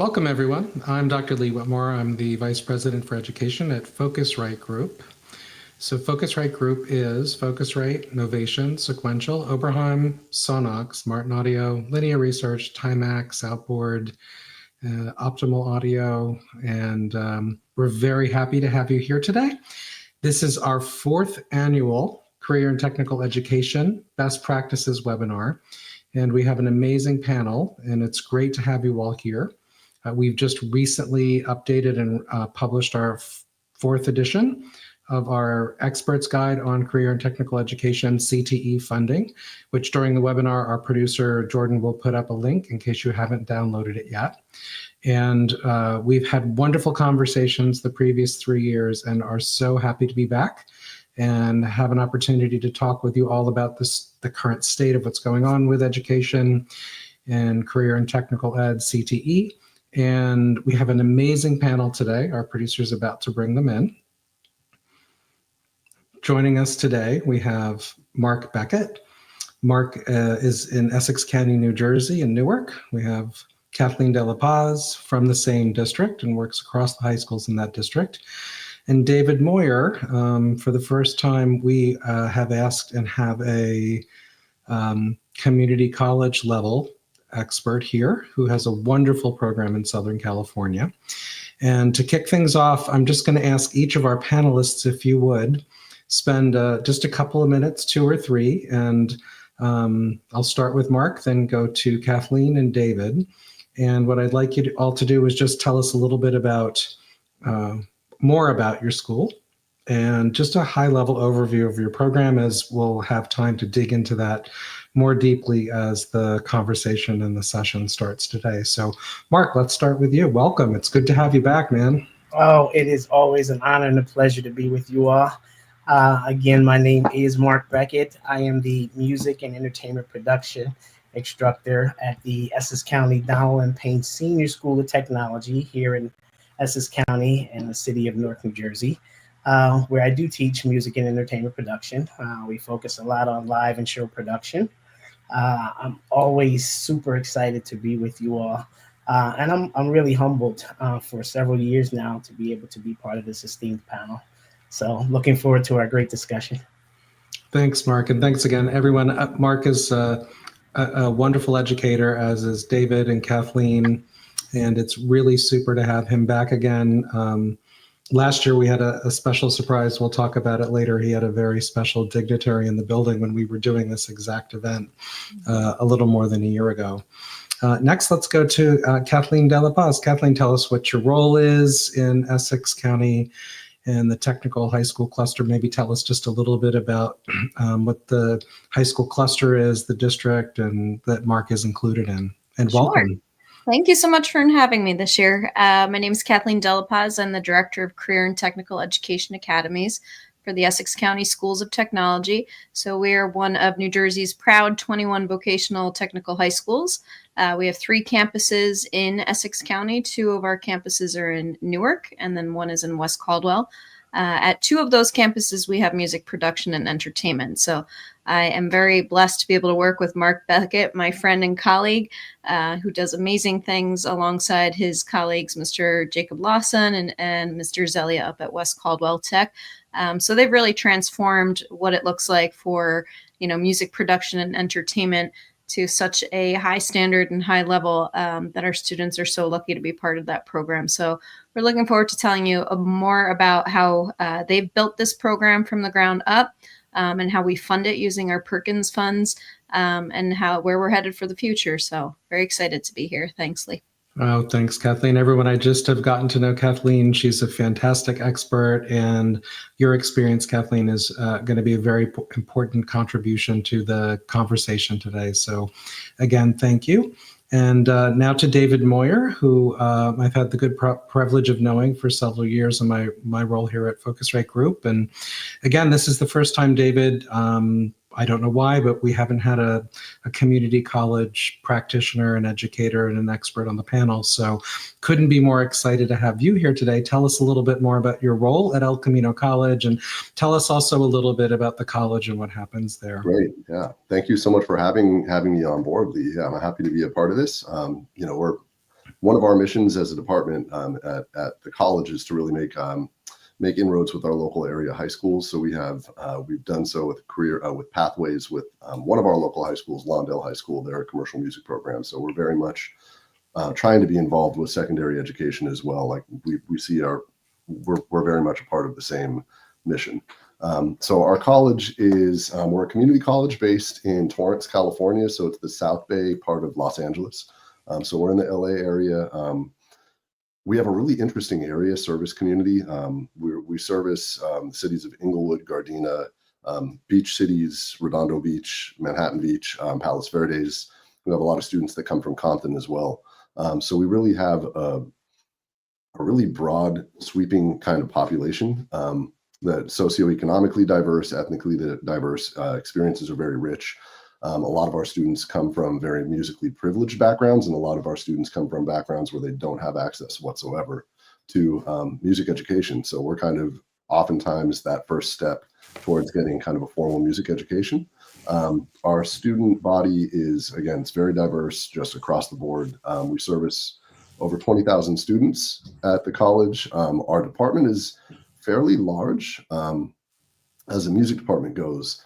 Welcome, everyone. I'm Dr. Lee Whitmore. I'm the Vice President for Education at Focusrite Group. So Focusrite Group is Focusrite, Novation, Sequential, Oberheim, Sonox, Smart Audio, Linear Research, Timax, Outboard, Optimal Audio, and we're very happy to have you here today. This is our fourth annual Career and Technical Education Best Practices webinar, and we have an amazing panel, and it's great to have you all here. We've just recently updated and published our fourth edition of our Experts Guide on Career and Technical Education CTE funding, which during the webinar, our producer Jordan will put up a link in case you haven't downloaded it yet. And we've had wonderful conversations the previous 3 years and are so happy to be back and have an opportunity to talk with you all about the current state of what's going on with education and career and technical ed CTE. And we have an amazing panel today. Our producer is about to bring them in. Joining us today, we have Mark Beckett. Mark is in Essex County, New Jersey, in Newark. We have Cathleen DelaPaz from the same district and works across the high schools in that district. And David Moyer, for the first time, we have asked and have a community college level expert here who has a wonderful program in Southern California. And to kick things off, I'm just going to ask each of our panelists, if you would, spend just a couple of minutes, 2 or 3, and I'll start with Mark, then go to Kathleen and David. And what I'd like you all to do is just tell us a little bit about more about your school and just a high-level overview of your program, as we'll have time to dig into that more deeply as the conversation and the session starts today. So, Mark, let's start with you. Welcome. It's good to have you back, man. Oh, it is always an honor and a pleasure to be with you all. Again, my name is Mark Beckett. I am the Music and Entertainment Production Instructor at the Essex County M.Payne Senior School of Technology here in Essex County and the city of Newark, New Jersey, where I do teach music and entertainment production. We focus a lot on live and show production. I'm always super excited to be with you all. And I'm really humbled for several years now to be able to be part of this esteemed panel. So looking forward to our great discussion. Thanks, Mark. And thanks again, everyone. Mark is a wonderful educator, as is David and Kathleen. And it's really super to have him back again. Last year, we had a special surprise. We'll talk about it later. He had a very special dignitary in the building when we were doing this exact event a little more than a year ago. Next, let's go to Kathleen DelaPaz. Kathleen, tell us what your role is in Essex County and the technical high school cluster. Maybe tell us just a little bit about what the high school cluster is, the district, and that Mark is included in. And welcome. Sure. Thank you so much for having me this year. My name is Kathleen DelaPaz. I'm the Director of Career and Technical Education Academies for the Essex County Schools of Technology. So we are one of New Jersey's proud 21 vocational technical high schools. We have 3 campuses in Essex County. 2 of our campuses are in Newark, and then 1 is in West Caldwell. At 2 of those campuses, we have music production and entertainment. So I am very blessed to be able to work with Mark Beckett, my friend and colleague, who does amazing things alongside his colleagues, Mr. Jacob Lawson and Mr. Zelia up at West Caldwell Tech. So they've really transformed what it looks like for, music production and entertainment to such a high standard and high level that our students are so lucky to be part of that program. So we're looking forward to telling you more about how they've built this program from the ground up and how we fund it using our Perkins funds and where we're headed for the future. So very excited to be here. Thanks, Lee. Oh, thanks, Kathleen. Everyone, I just have gotten to know Kathleen. She's a fantastic expert, and your experience, Kathleen, is going to be a very important contribution to the conversation today. So again, thank you. And now to David Moyer, who I've had the good privilege of knowing for several years in my role here at Focusrite Group. And again, this is the first time, David, I don't know why, but we haven't had a community college practitioner, an educator, and an expert on the panel. So couldn't be more excited to have you here today. Tell us a little bit more about your role at El Camino College, and tell us also a little bit about the college and what happens there. Great. Yeah. Thank you so much for having me on board, Lee. I'm happy to be a part of this. We're one of our missions as a department at the college is to really make inroads with our local area high schools. So we've done so with with pathways with one of our local high schools, Lawndale High School. They're a commercial music program. So we're very much trying to be involved with secondary education as well. Like we see we're very much a part of the same mission. So our college is, we're a community college based in Torrance, California. So it's the South Bay part of Los Angeles. So we're in the LA area. We have a really interesting area service community. We service the cities of Inglewood, Gardena, beach cities, Redondo Beach, Manhattan Beach, Palos Verdes. We have a lot of students that come from Compton as well. So we really have a really broad, sweeping kind of population that socioeconomically diverse, ethnically diverse. Experiences are very rich. A lot of our students come from very musically privileged backgrounds, and a lot of our students come from backgrounds where they don't have access whatsoever to music education. So we're kind of oftentimes that first step towards getting kind of a formal music education. Our student body is, again, it's very diverse just across the board. We service over 20,000 students at the college. Our department is fairly large as a music department goes.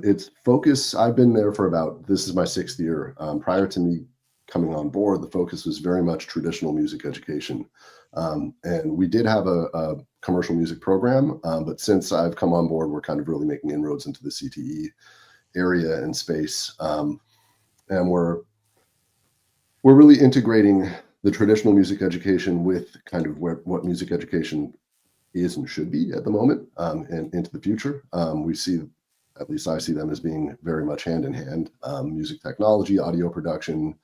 It's focus, I've been there for this is my 6th year. Prior to me coming on board, the focus was very much traditional music education. And we did have a commercial music program, but since I've come on board, we're kind of really making inroads into the CTE area and space. And we're really integrating the traditional music education with kind of what music education is and should be at the moment and into the future. We see, at least I see them as being very much hand in hand. Music technology, audio production,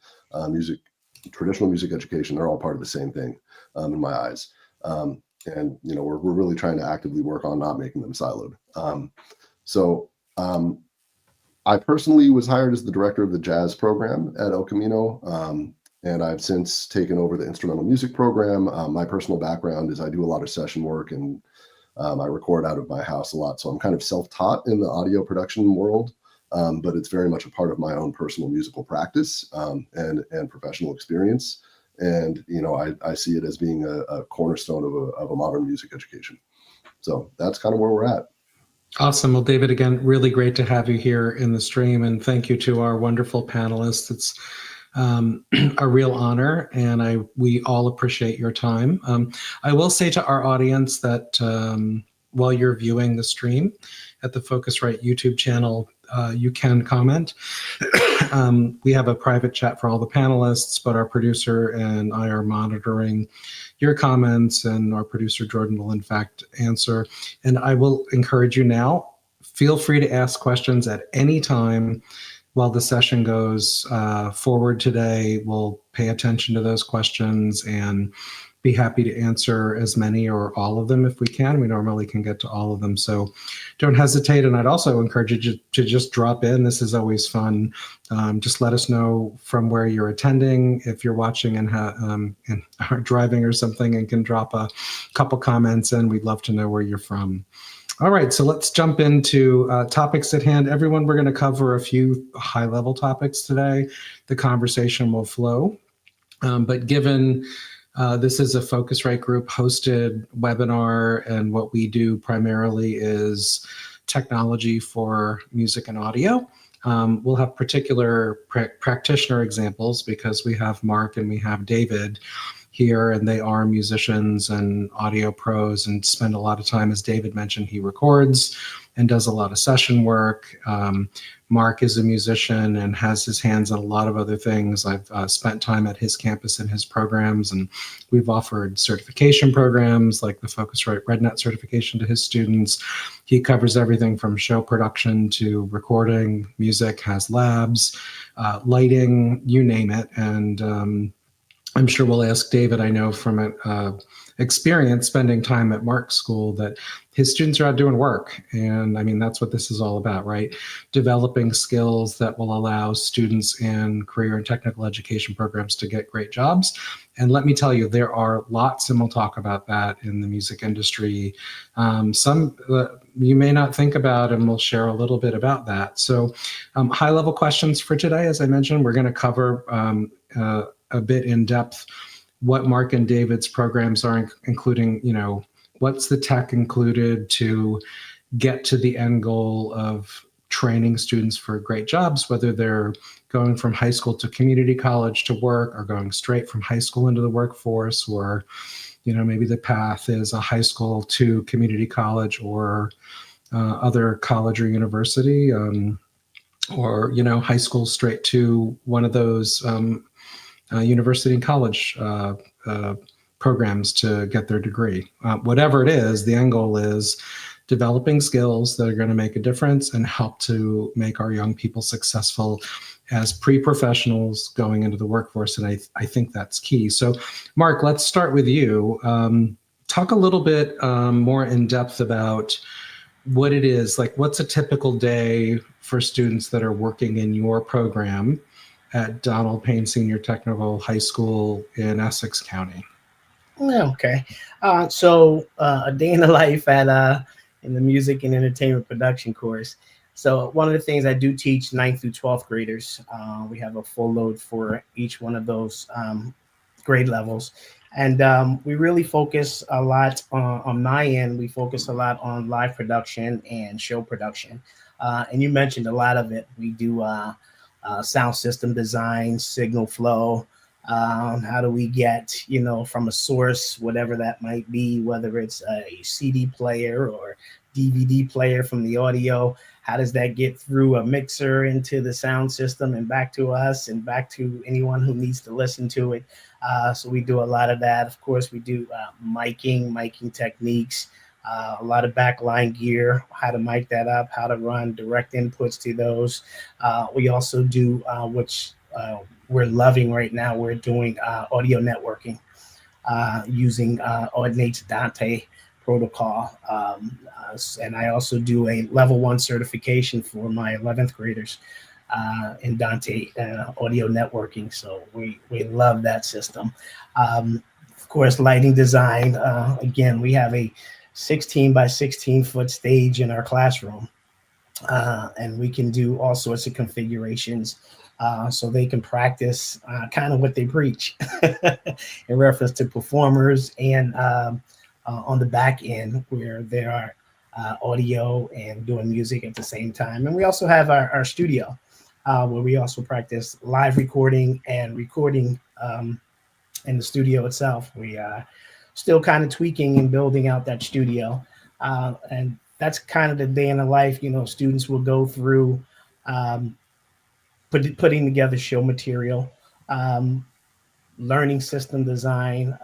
traditional music education, they're all part of the same thing in my eyes. And, we're really trying to actively work on not making them siloed. I personally was hired as the director of the jazz program at El Camino. And I've since taken over the instrumental music program. My personal background is I do a lot of session work and I record out of my house a lot. So I'm kind of self-taught in the audio production world, but it's very much a part of my own personal musical practice and professional experience. And, I see it as being a cornerstone of a modern music education. So that's kind of where we're at. Awesome. Well, David, again, really great to have you here in the stream. And thank you to our wonderful panelists. It's a real honor, and we all appreciate your time. I will say to our audience that while you're viewing the stream at the Focusrite YouTube channel, you can comment. We have a private chat for all the panelists, but our producer and I are monitoring your comments, and our producer Jordan will in fact answer. And I will encourage you now, feel free to ask questions at any time while the session goes forward today. We'll pay attention to those questions and be happy to answer as many or all of them if we can. We normally can get to all of them, so don't hesitate. And I'd also encourage you to just drop in. This is always fun. Just let us know from where you're attending. If you're watching and are driving or something and can drop a couple comments in, we'd love to know where you're from. All right, so let's jump into topics at hand. Everyone, we're going to cover a few high-level topics today. The conversation will flow. But given this is a Focusrite Group hosted webinar, and what we do primarily is technology for music and audio, we'll have particular practitioner examples because we have Mark and we have David here, and they are musicians and audio pros and spend a lot of time, as David mentioned, he records and does a lot of session work. Mark is a musician and has his hands on a lot of other things. I've spent time at his campus and his programs, and we've offered certification programs like the Focusrite RedNet certification to his students. He covers everything from show production to recording, music, has labs, lighting, you name it. And I'm sure we'll ask David, I know from experience spending time at Mark's school, that his students are out doing work. And I mean, that's what this is all about, right? Developing skills that will allow students in career and technical education programs to get great jobs. And let me tell you, there are lots, and we'll talk about that in the music industry. Some you may not think about, and we'll share a little bit about that. So high-level questions for today. As I mentioned, we're going to cover a bit in depth what Mark and David's programs are including, what's the tech included to get to the end goal of training students for great jobs, whether they're going from high school to community college to work, or going straight from high school into the workforce, or maybe the path is a high school to community college, or other college or university, or high school straight to one of those university and college programs to get their degree. Whatever it is, the end goal is developing skills that are going to make a difference and help to make our young people successful as pre-professionals going into the workforce. And I think that's key. So, Mark, let's start with you. Talk a little bit more in depth about what it is, like what's a typical day for students that are working in your program at M.Payne Senior Technical High School in Essex County. Okay. So a day in the life at in the music and entertainment production course. So one of the things I do teach 9th through 12th graders. We have a full load for each one of those grade levels. And we really focus a lot on my end. We focus a lot on live production and show production. And you mentioned a lot of it. We do sound system design, signal flow. How do we get, from a source, whatever that might be, whether it's a CD player or DVD player from the audio, how does that get through a mixer into the sound system and back to us and back to anyone who needs to listen to it? So we do a lot of that. Of course, we do miking techniques, a lot of backline gear, how to mic that up, how to run direct inputs to those. We also do, which we're loving right now, we're doing audio networking using Ordinate's Dante protocol. And I also do a level 1 certification for my 11th graders in Dante audio networking. So we love that system. Of course, lighting design. Again, we have a 16 by 16 foot stage in our classroom. And we can do all sorts of configurations so they can practice kind of what they preach in reference to performers, and on the back end where there are audio and doing music at the same time. And we also have our studio where we also practice live recording and recording in the studio itself. We are still kind of tweaking and building out that studio. And that's kind of the day in the life. Students will go through putting together show material, learning system design.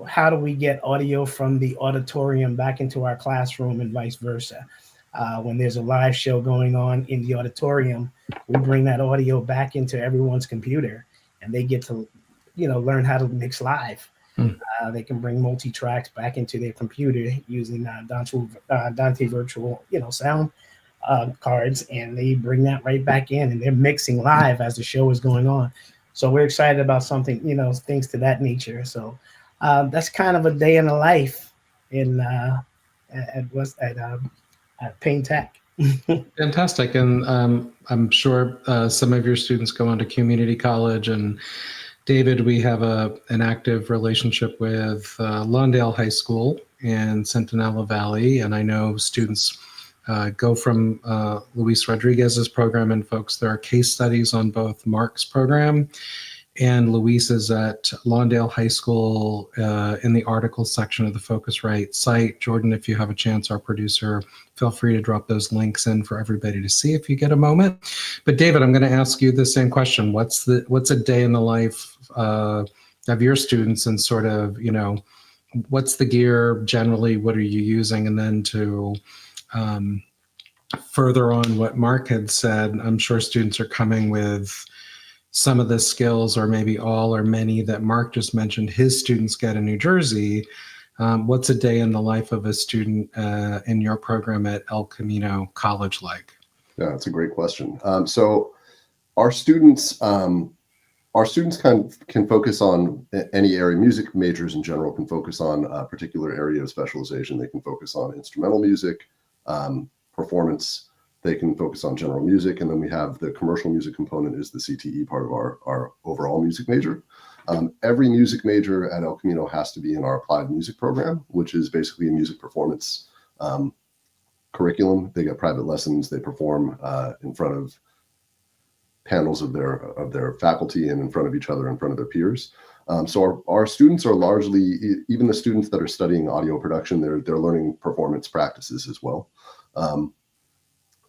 How do we get audio from the auditorium back into our classroom and vice versa? When there's a live show going on in the auditorium, we bring that audio back into everyone's computer, and they get to, learn how to mix live. They can bring multi-tracks back into their computer using Dante virtual, sound cards, and they bring that right back in, and they're mixing live as the show is going on. So we're excited about something, things to that nature. So that's kind of a day in the life at Payne Tech. Fantastic. And I'm sure some of your students go on to community college. And David, we have an active relationship with Lawndale High School in Centinela Valley. And I know students go from Luis Rodriguez's program, and folks, there are case studies on both Mark's program and Luis's at Lawndale High School in the article section of the Focusrite site. Jordan, if you have a chance, our producer, feel free to drop those links in for everybody to see if you get a moment. But David, I'm going to ask you the same question. What's a day in the life of your students, and sort of, what's the gear generally? What are you using? And then to further on what Mark had said, I'm sure students are coming with some of the skills, or maybe all or many, that Mark just mentioned his students get in New Jersey. What's a day in the life of a student in your program at El Camino College like? Yeah, that's a great question. So our students can focus on any area. Music majors in general can focus on a particular area of specialization. They can focus on instrumental music, performance. They can focus on general music, and then we have the commercial music component is the CTE part of our overall music major. Every music major at El Camino has to be in our applied music program, which is basically a music performance curriculum. They get private lessons. They perform in front of panels of their faculty and in front of each other, in front of their peers. So our students are largely, even the students that are studying audio production, they're learning performance practices as well.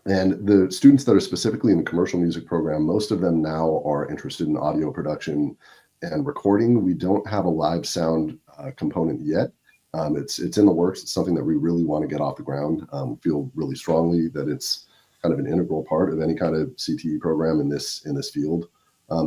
And the students that are specifically in the commercial music program, most of them now are interested in audio production and recording. We don't have a live sound component yet. It's in the works. It's something that we really want to get off the ground. Feel really strongly that it's kind of an integral part of any kind of CTE program in this field,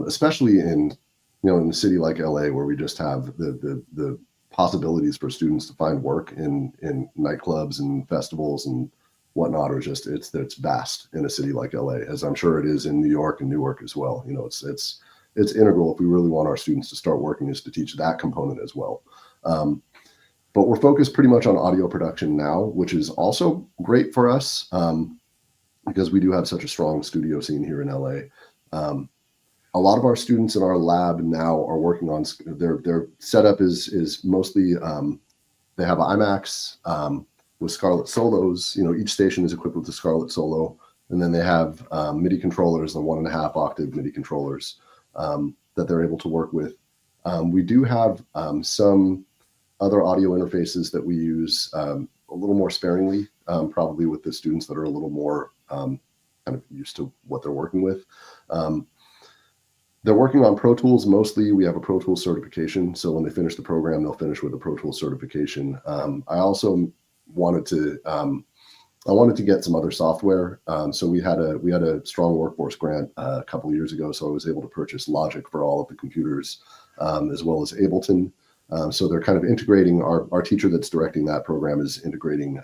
especially in a city like LA, where we just have the possibilities for students to find work in nightclubs and festivals and whatnot are just it's vast in a city like LA, as I'm sure it is in New York and Newark as well. It's integral if we really want our students to start working, is to teach that component as well. But we're focused pretty much on audio production now, which is also great for us because we do have such a strong studio scene here in LA. A lot of our students in our lab now are working on their setup is mostly they have iMacs with Scarlett Solos. Each station is equipped with a Scarlett Solo, and then they have MIDI controllers, the 1.5 octave MIDI controllers that they're able to work with. We do have some other audio interfaces that we use a little more sparingly, probably with the students that are a little more kind of used to what they're working with. They're working on Pro Tools mostly. We have a Pro Tools certification, so when they finish the program, they'll finish with a Pro Tools certification. I also wanted to get some other software. So we had a strong workforce grant a couple of years ago, so I was able to purchase Logic for all of the computers, as well as Ableton. So they're kind of integrating, our teacher that's directing that program is integrating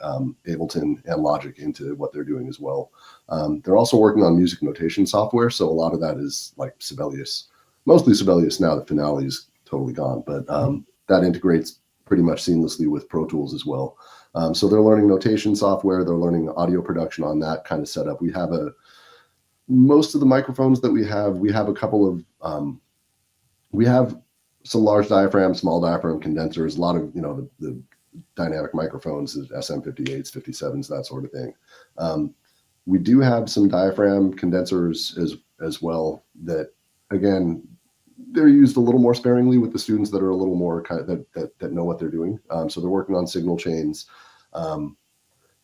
Ableton and Logic into what they're doing as well. They're also working on music notation software, so a lot of that is like Sibelius, mostly Sibelius now that Finale is totally gone, but that integrates pretty much seamlessly with Pro Tools as well. So they're learning notation software, they're learning audio production on that kind of setup. We have most of the microphones that we have a couple of, we have some large diaphragm, small diaphragm condensers, a lot of, the dynamic microphones, SM58s, 57s, that sort of thing. We do have some diaphragm condensers as well that, again, they're used a little more sparingly with the students that are a little more that know what they're doing. So they're working on signal chains.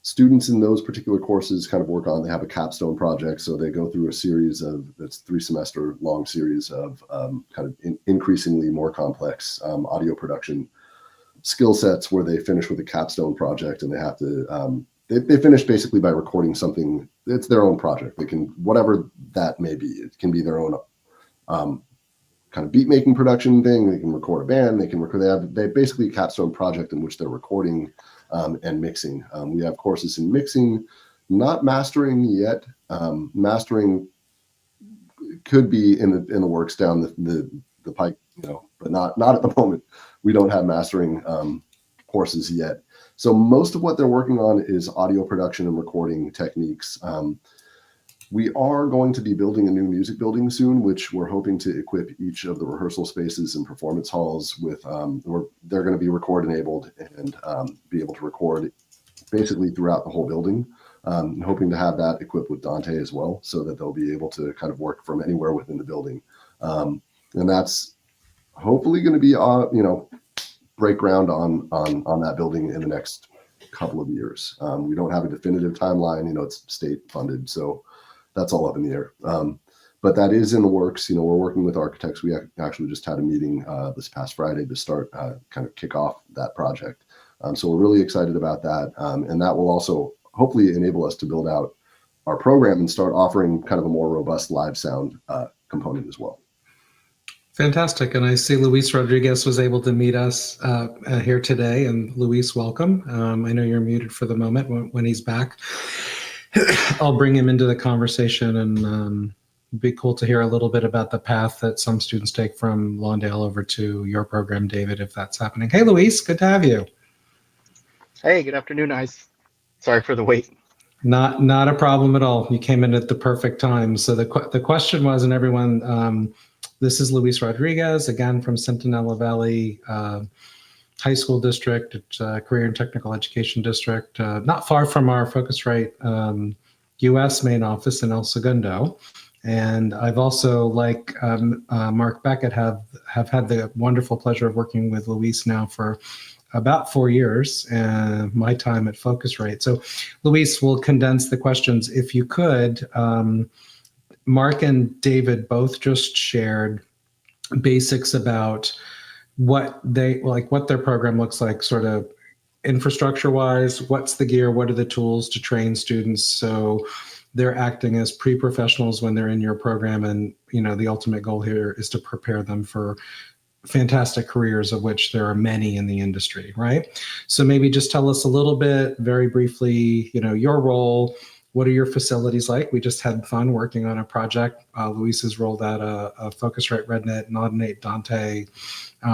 Students in those particular courses kind of they have a capstone project. So they go through a series that's 3-semester long series of kind of increasingly more complex audio production skill sets, where they finish with a capstone project, and they have to, they finish basically by recording something. It's their own project. They can, whatever that may be, it can be their own kind of beat making production thing. They can record a band. They have basically a capstone project in which they're recording and mixing. We have courses in mixing, not mastering yet. Mastering could be in the works down the pike, but not at the moment. We don't have mastering courses yet. So most of what they're working on is audio production and recording techniques. We are going to be building a new music building soon, which we're hoping to equip each of the rehearsal spaces and performance halls with, they're going to be record enabled and be able to record basically throughout the whole building. Hoping to have that equipped with Dante as well, so that they'll be able to kind of work from anywhere within the building. And that's hopefully going to be, break ground on that building in the next couple of years. We don't have a definitive timeline, it's state funded, so that's all up in the air. But that is in the works. We're working with architects. We actually just had a meeting this past Friday to start kind of kick off that project. So we're really excited about that. And that will also hopefully enable us to build out our program and start offering kind of a more robust live sound component as well. Fantastic. And I see Luis Rodriguez was able to meet us here today. And Luis, welcome. I know you're muted for the moment. When he's back, I'll bring him into the conversation, and it'd be cool to hear a little bit about the path that some students take from Lawndale over to your program, David, if that's happening. Hey, Luis, good to have you. Hey, good afternoon, guys. Sorry for the wait. Not a problem at all. You came in at the perfect time. So the question was, and everyone This is Luis Rodriguez, again from Centinela Valley High School District, Career and Technical Education District, not far from our Focusrite US main office in El Segundo. And I've also, like Mark Beckett, have had the wonderful pleasure of working with Luis now for about 4 years, my time at Focusrite. So Luis, will condense the questions. If you could, Mark and David both just shared basics about what their program looks like, sort of infrastructure wise. What's the gear? What are the tools to train students so they're acting as pre-professionals when they're in your program? And the ultimate goal here is to prepare them for fantastic careers, of which there are many in the industry, right? So maybe just tell us a little bit, very briefly, your role. What are your facilities like? We just had fun working on a project. Luis has rolled out a Focusrite RedNet Nodinate Dante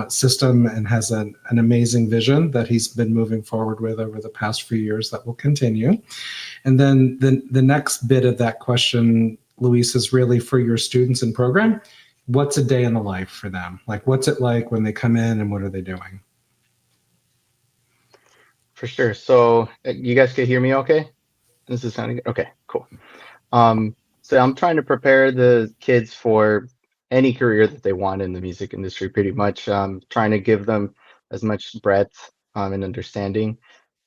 system and has an amazing vision that he's been moving forward with over the past few years that will continue. And then the next bit of that question, Luis, is really for your students in program. What's a day in the life for them? Like, what's it like when they come in and what are they doing? For sure. So you guys can hear me okay? This is sounding good. Okay, cool. So I'm trying to prepare the kids for any career that they want in the music industry, pretty much. Trying to give them as much breadth and understanding.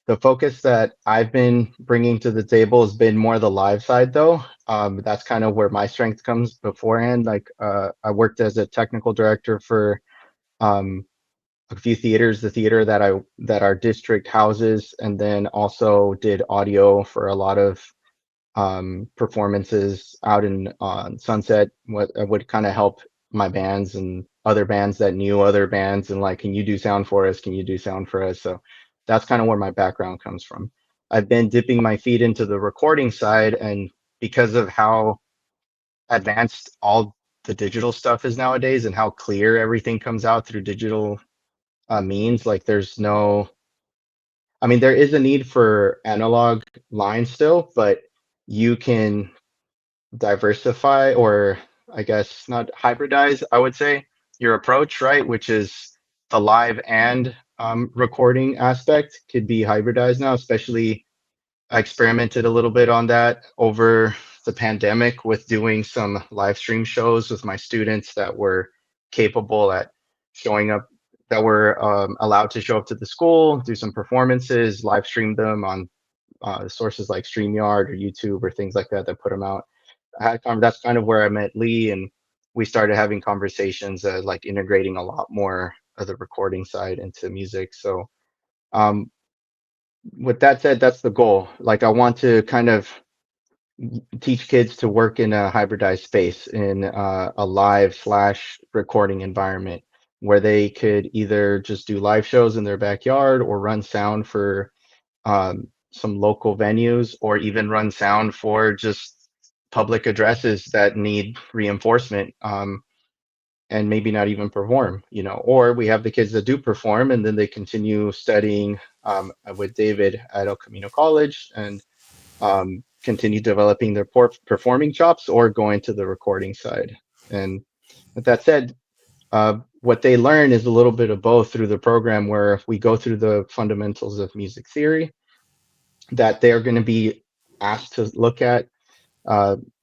The focus that I've been bringing to the table has been more the live side, though. That's kind of where my strength comes beforehand. Like I worked as a technical director for a few theaters, the theater that our district houses, and then also did audio for a lot of performances out in on Sunset. What would kind of help my bands and other bands that knew other bands and like, can you do sound for us? Can you do sound for us? So that's kind of where my background comes from. I've been dipping my feet into the recording side, and because of how advanced all the digital stuff is nowadays and how clear everything comes out through digital means, like there's no, I mean, there is a need for analog lines still, but you can diversify, or I guess not hybridize, I would say, your approach, right? Which is the live and recording aspect could be hybridized now, especially I experimented a little bit on that over the pandemic with doing some live stream shows with my students that were capable at showing up, that were allowed to show up to the school, do some performances, live stream them on sources like StreamYard or YouTube or things like that that put them out. That's kind of where I met Lee, and we started having conversations like integrating a lot more of the recording side into music. So um, with that said, that's the goal. Like I want to kind of teach kids to work in a hybridized space in a live slash recording environment where they could either just do live shows in their backyard or run sound for some local venues, or even run sound for just public addresses that need reinforcement, and maybe not even perform, or we have the kids that do perform and then they continue studying with David at El Camino College and continue developing their performing chops or going to the recording side. And with that said, what they learn is a little bit of both through the program, where we go through the fundamentals of music theory that they're going to be asked to look at,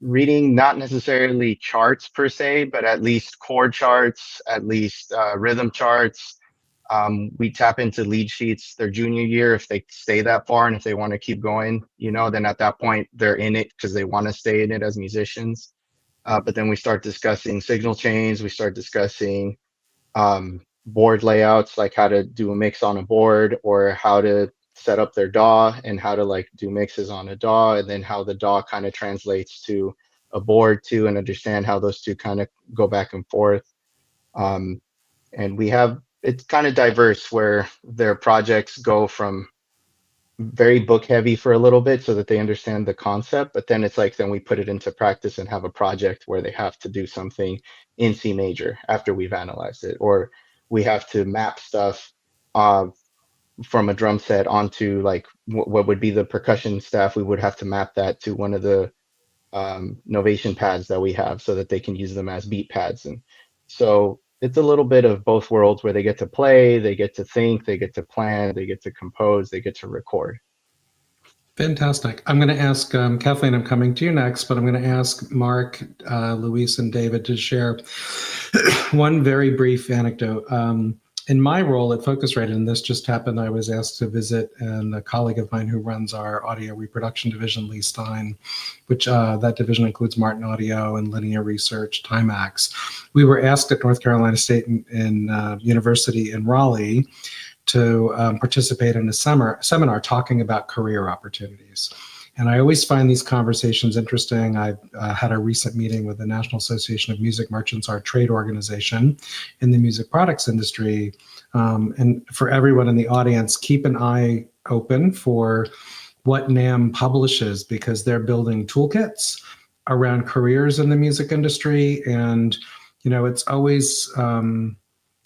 reading not necessarily charts per se, but at least chord charts, at least rhythm charts. We tap into lead sheets their junior year if they stay that far, and if they want to keep going, then at that point they're in it because they want to stay in it as musicians. But then we start discussing signal chains, we start discussing board layouts, like how to do a mix on a board, or how to set up their DAW and how to like do mixes on a DAW, and then how the DAW kind of translates to a board too, and understand how those two kind of go back and forth. And it's kind of diverse, where their projects go from very book heavy for a little bit so that they understand the concept, but then it's like, then we put it into practice and have a project where they have to do something in C major after we've analyzed it, or we have to map stuff from a drum set onto like what would be the percussion staff. We would have to map that to one of the Novation pads that we have so that they can use them as beat pads. And So it's a little bit of both worlds where they get to play, they get to think, they get to plan, they get to compose, they get to record. Fantastic. I'm going to ask Kathleen, I'm coming to you next, but I'm going to ask Mark, Luis, and David to share one very brief anecdote. In my role at Focusrite, and this just happened, I was asked to visit, and a colleague of mine who runs our audio reproduction division, Lee Stein, which that division includes Martin Audio and Linear Research, Timax. We were asked at North Carolina State in University in Raleigh to participate in a seminar talking about career opportunities. And I always find these conversations interesting. I had a recent meeting with the National Association of Music Merchants, our trade organization in the music products industry. And for everyone in the audience, keep an eye open for what NAM publishes, because they're building toolkits around careers in the music industry. And, you know, it's always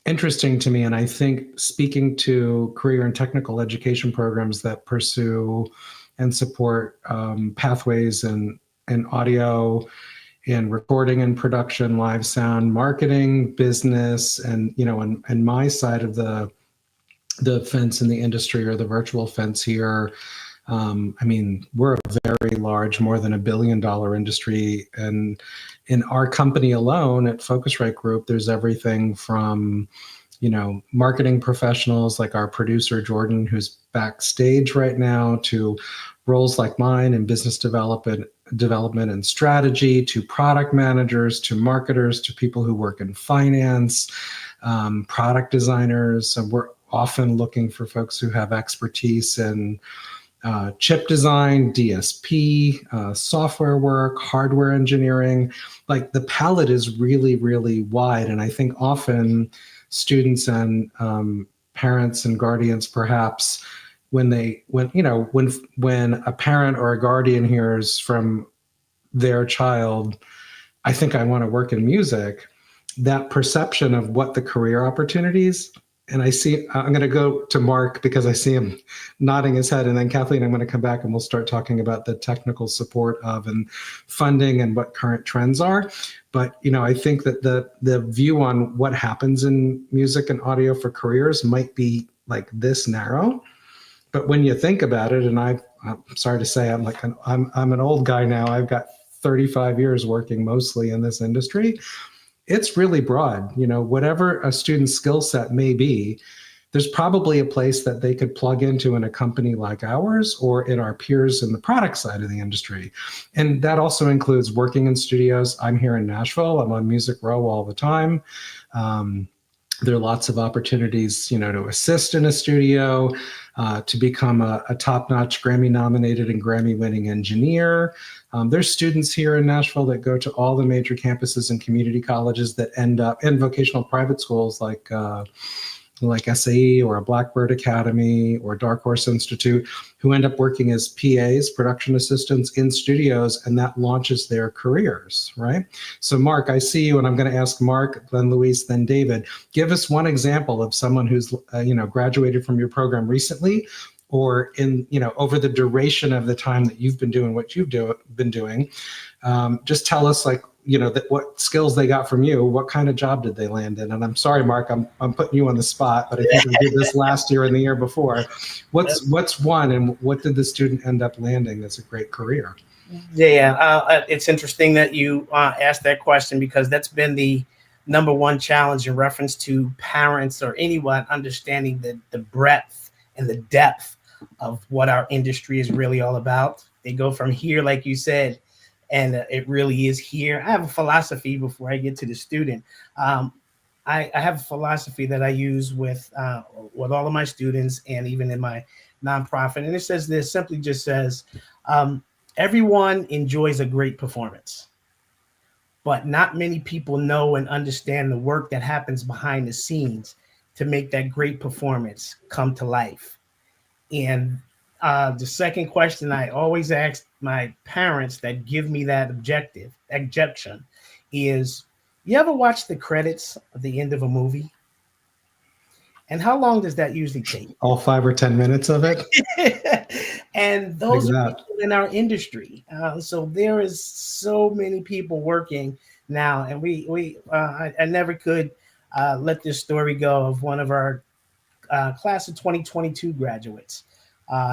interesting to me, and I think speaking to career and technical education programs that pursue and support pathways in audio, in recording and production, live sound, marketing, business, and, you know, and my side of the fence in the industry, or the virtual fence here. I mean, we're a very large, more than $1 billion industry. And in our company alone at Focusrite Group, there's everything from, you know, marketing professionals like our producer, Jordan, who's backstage right now, to roles like mine in business development and strategy, to product managers, to marketers, to people who work in finance, product designers. So we're often looking for folks who have expertise in chip design, DSP, software work, hardware engineering. Like, the palette is really, really wide. And I think often students and parents and guardians, perhaps, when a parent or a guardian hears from their child, I think I want to work in music, that perception of what the career opportunities. And I'm going to go to Mark because I see him nodding his head. And then Kathleen, I'm going to come back and we'll start talking about the technical support of and funding and what current trends are. But, you know, I think that the view on what happens in music and audio for careers might be like this narrow. But when you think about it, and I'm sorry to say, I'm an old guy now. I've got 35 years working mostly in this industry. It's really broad. You know, whatever a student's skill set may be, there's probably a place that they could plug into in a company like ours, or in our peers in the product side of the industry. And that also includes working in studios. I'm here in Nashville. I'm on Music Row all the time. There are lots of opportunities, you know, to assist in a studio, to become a top-notch Grammy-nominated and Grammy-winning engineer. There's students here in Nashville that go to all the major campuses and community colleges that end up in vocational private schools like SAE or a Blackbird Academy or Dark Horse Institute, who end up working as PAs, production assistants in studios, and that launches their careers, right? So Mark, I see you, and I'm going to ask Mark, then Luis, then David. Give us one example of someone who's graduated from your program recently, or in, you know, over the duration of the time that you've been doing what you've been doing. Just tell us, like, you know, what skills they got from you. What kind of job did they land in? And I'm sorry, Mark, I'm putting you on the spot, but I think we did this last year and the year before. What's one, and what did the student end up landing that's a great career? Yeah, it's interesting that you asked that question, because that's been the number one challenge in reference to parents or anyone understanding the breadth and the depth of what our industry is really all about. They go from here, like you said, and it really is here. I have a philosophy before I get to the student. I have a philosophy that I use with all of my students, and even in my nonprofit. And it says this, simply just says, everyone enjoys a great performance, but not many people know and understand the work that happens behind the scenes to make that great performance come to life. And the second question I always ask my parents that give me that objection is, you ever watch the credits at the end of a movie? And how long does that usually take? All 5 or 10 minutes of it? And those are people in our industry. So there is so many people working now. And I never could let this story go of one of our class of 2022 graduates.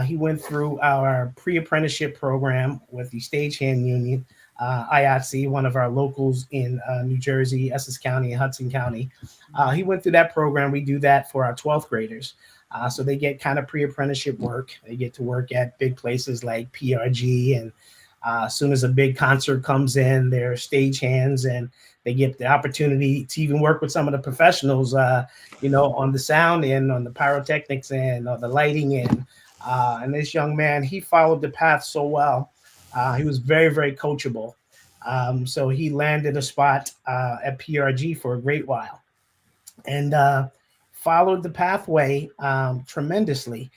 He went through our pre-apprenticeship program with the Stagehand Union, IATSE, one of our locals in New Jersey, Essex County, and Hudson County. He went through that program. We do that for our 12th graders. So they get kind of pre-apprenticeship work. They get to work at big places like PRG, and as soon as a big concert comes in, they're stagehands, and they get the opportunity to even work with some of the professionals, on the sound end, on the pyrotechnics end, or the lighting end. And this young man, he followed the path so well. He was very, very coachable. So he landed a spot at PRG for a great while, and followed the pathway tremendously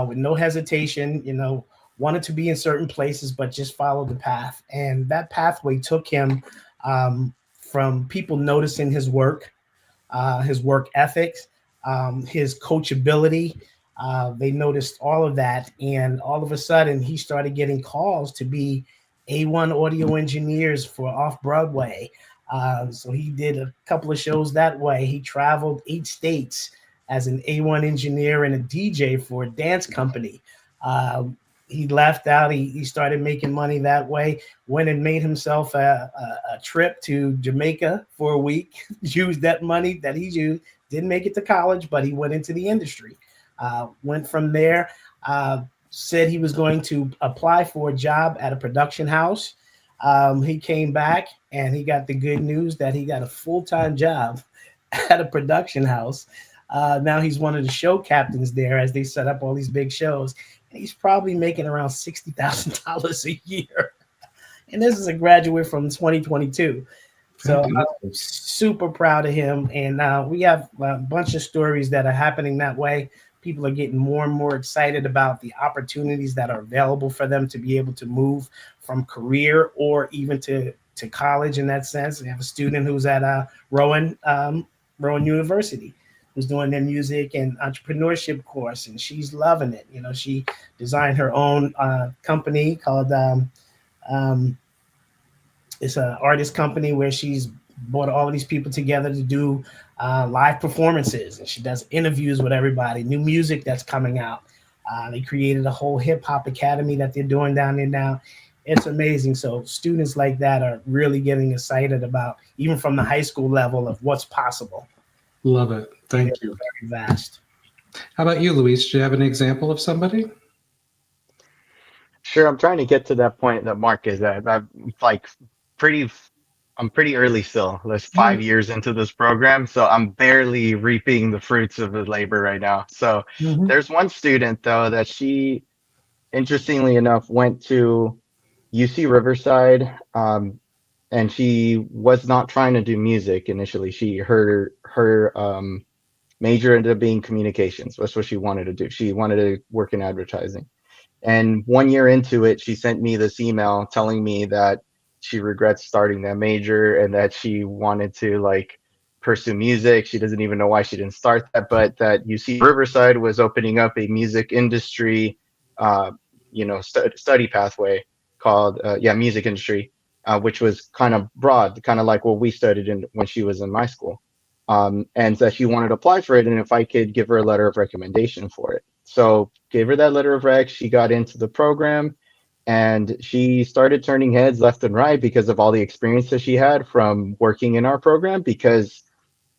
with no hesitation. Wanted to be in certain places, but just followed the path. And that pathway took him from people noticing his work ethics, his coachability. They noticed all of that. And all of a sudden, he started getting calls to be A1 audio engineers for Off-Broadway. So he did a couple of shows that way. He traveled 8 states as an A1 engineer and a DJ for a dance company. He left out. He started making money that way. Went and made himself a trip to Jamaica for a week. Used that money that he used. Didn't make it to college, but he went into the industry. Went from there. Said he was going to apply for a job at a production house. He came back and he got the good news that he got a full-time job at a production house. Now he's one of the show captains there as they set up all these big shows. And he's probably making around $60,000 a year. And this is a graduate from 2022. So I'm super proud of him. And we have a bunch of stories that are happening that way. People are getting more and more excited about the opportunities that are available for them to be able to move from career or even to college in that sense. We have a student who's at Rowan University, who's doing their music and entrepreneurship course, and she's loving it. She designed her own company called it's an artist company where she's brought all of these people together to do live performances, and she does interviews with everybody, new music that's coming out. They created a whole hip hop academy that they're doing down there now. It's amazing. So students like that are really getting excited about, even from the high school level, of what's possible. Love it. Thank you. Very vast. How about you, Luis? Do you have an example of somebody? Sure, I'm trying to get to that point that Mark is at. I'm pretty early still. There's 5 years into this program, so I'm barely reaping the fruits of the labor right now. So there's one student though that she, interestingly enough, went to UC Riverside, and she was not trying to do music initially. Her major ended up being communications. That's what she wanted to do. She wanted to work in advertising. And 1 year into it, she sent me this email telling me that she regrets starting that major and that she wanted to pursue music. She doesn't even know why she didn't start that, but that UC Riverside was opening up a music industry, study pathway called music industry, which was kind of broad, kind of like what we studied in when she was in my school. And that she wanted to apply for it, and if I could give her a letter of recommendation for it. So gave her that letter of rec. She got into the program, and she started turning heads left and right because of all the experience that she had from working in our program, because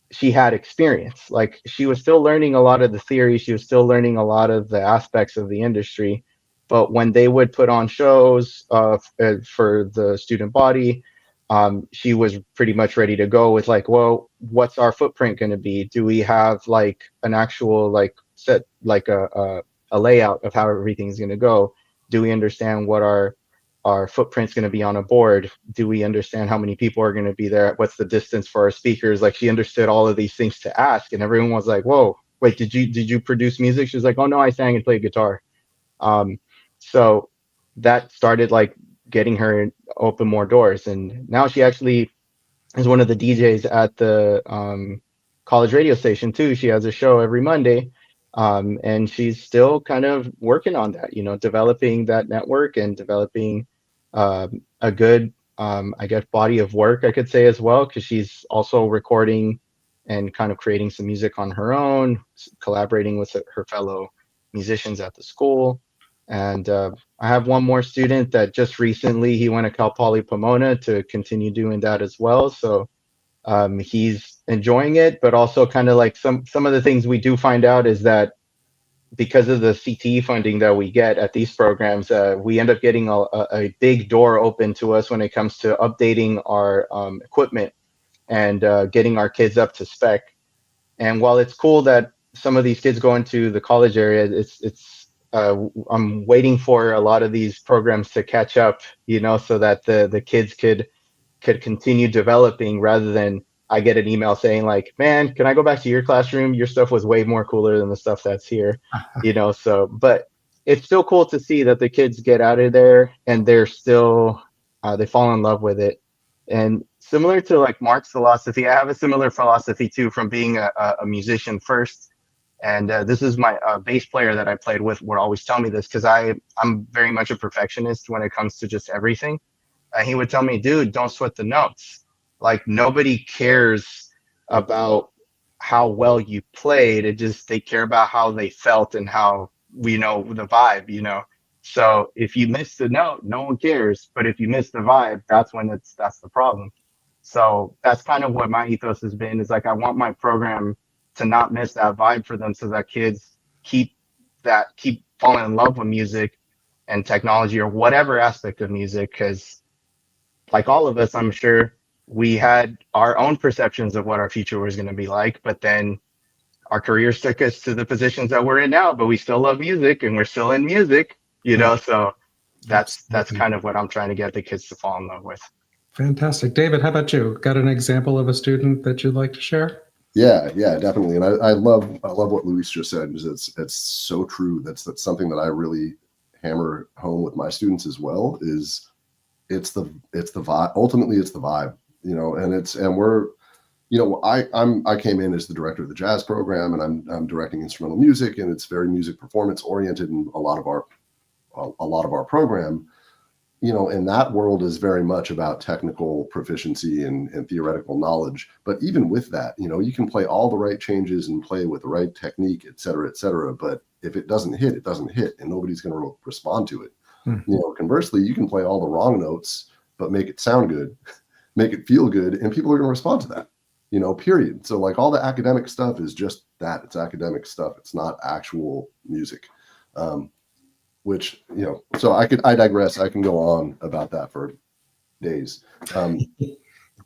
she had experience. Like, she was still learning a lot of the theory. She was still learning a lot of the aspects of the industry. But when they would put on shows for the student body, she was pretty much ready to go with well, what's our footprint going to be? Do we have an actual set, a layout of how everything's going to go? Do we understand what our footprint's going to be on a board? Do we understand how many people are going to be there? What's the distance for our speakers? She understood all of these things to ask, and everyone was like, whoa, wait, did you produce music? She was like, oh no, I sang and played guitar. So that started getting her open more doors, and now she actually is one of the DJs at the college radio station too. She has a show every Monday, and she's still kind of working on that, developing that network and developing a good I guess, body of work, I could say as well, because she's also recording and kind of creating some music on her own, collaborating with her fellow musicians at the school. And I have one more student that just recently he went to Cal Poly Pomona to continue doing that as well. So he's enjoying it, but also kind of like some of the things we do find out is that because of the CTE funding that we get at these programs, we end up getting a big door open to us when it comes to updating our equipment and getting our kids up to spec. And while it's cool that some of these kids go into the college area, I'm waiting for a lot of these programs to catch up, so that the kids could continue developing rather than I get an email saying like, man, can I go back to your classroom? Your stuff was way more cooler than the stuff that's here, so, but it's still cool to see that the kids get out of there and they're still, they fall in love with it. And similar to like Mark's philosophy, I have a similar philosophy too from being a musician first. And this is my bass player that I played with would always tell me this because I'm very much a perfectionist when it comes to just everything. And he would tell me, dude, don't sweat the notes. Like nobody cares about how well you played. They care about how they felt and how the vibe. So if you miss the note, no one cares. But if you miss the vibe, that's the problem. So that's kind of what my ethos has been, is like I want my program to not miss that vibe for them so that kids keep falling in love with music and technology or whatever aspect of music, because like all of us, I'm sure we had our own perceptions of what our future was going to be like, but then our careers took us to the positions that we're in now, but we still love music and we're still in music, so that's kind of what I'm trying to get the kids to fall in love with. Fantastic. David, how about you? Got an example of a student that you'd like to share? Yeah, definitely. And I love what Luis just said, because it's so true. That's something that I really hammer home with my students as well, is it's the vibe. Ultimately, it's the vibe, and we're, I came in as the director of the jazz program, and I'm directing instrumental music, and it's very music performance oriented in a lot of our program, and that world is very much about technical proficiency and theoretical knowledge. But even with that, you can play all the right changes and play with the right technique, et cetera, but if it doesn't hit, it doesn't hit, and nobody's going to respond to it. Conversely, you can play all the wrong notes, but make it sound good, make it feel good, and people are going to respond to that, period. So like all the academic stuff is just that. It's academic stuff. It's not actual music, which, so I digress. I can go on about that for days.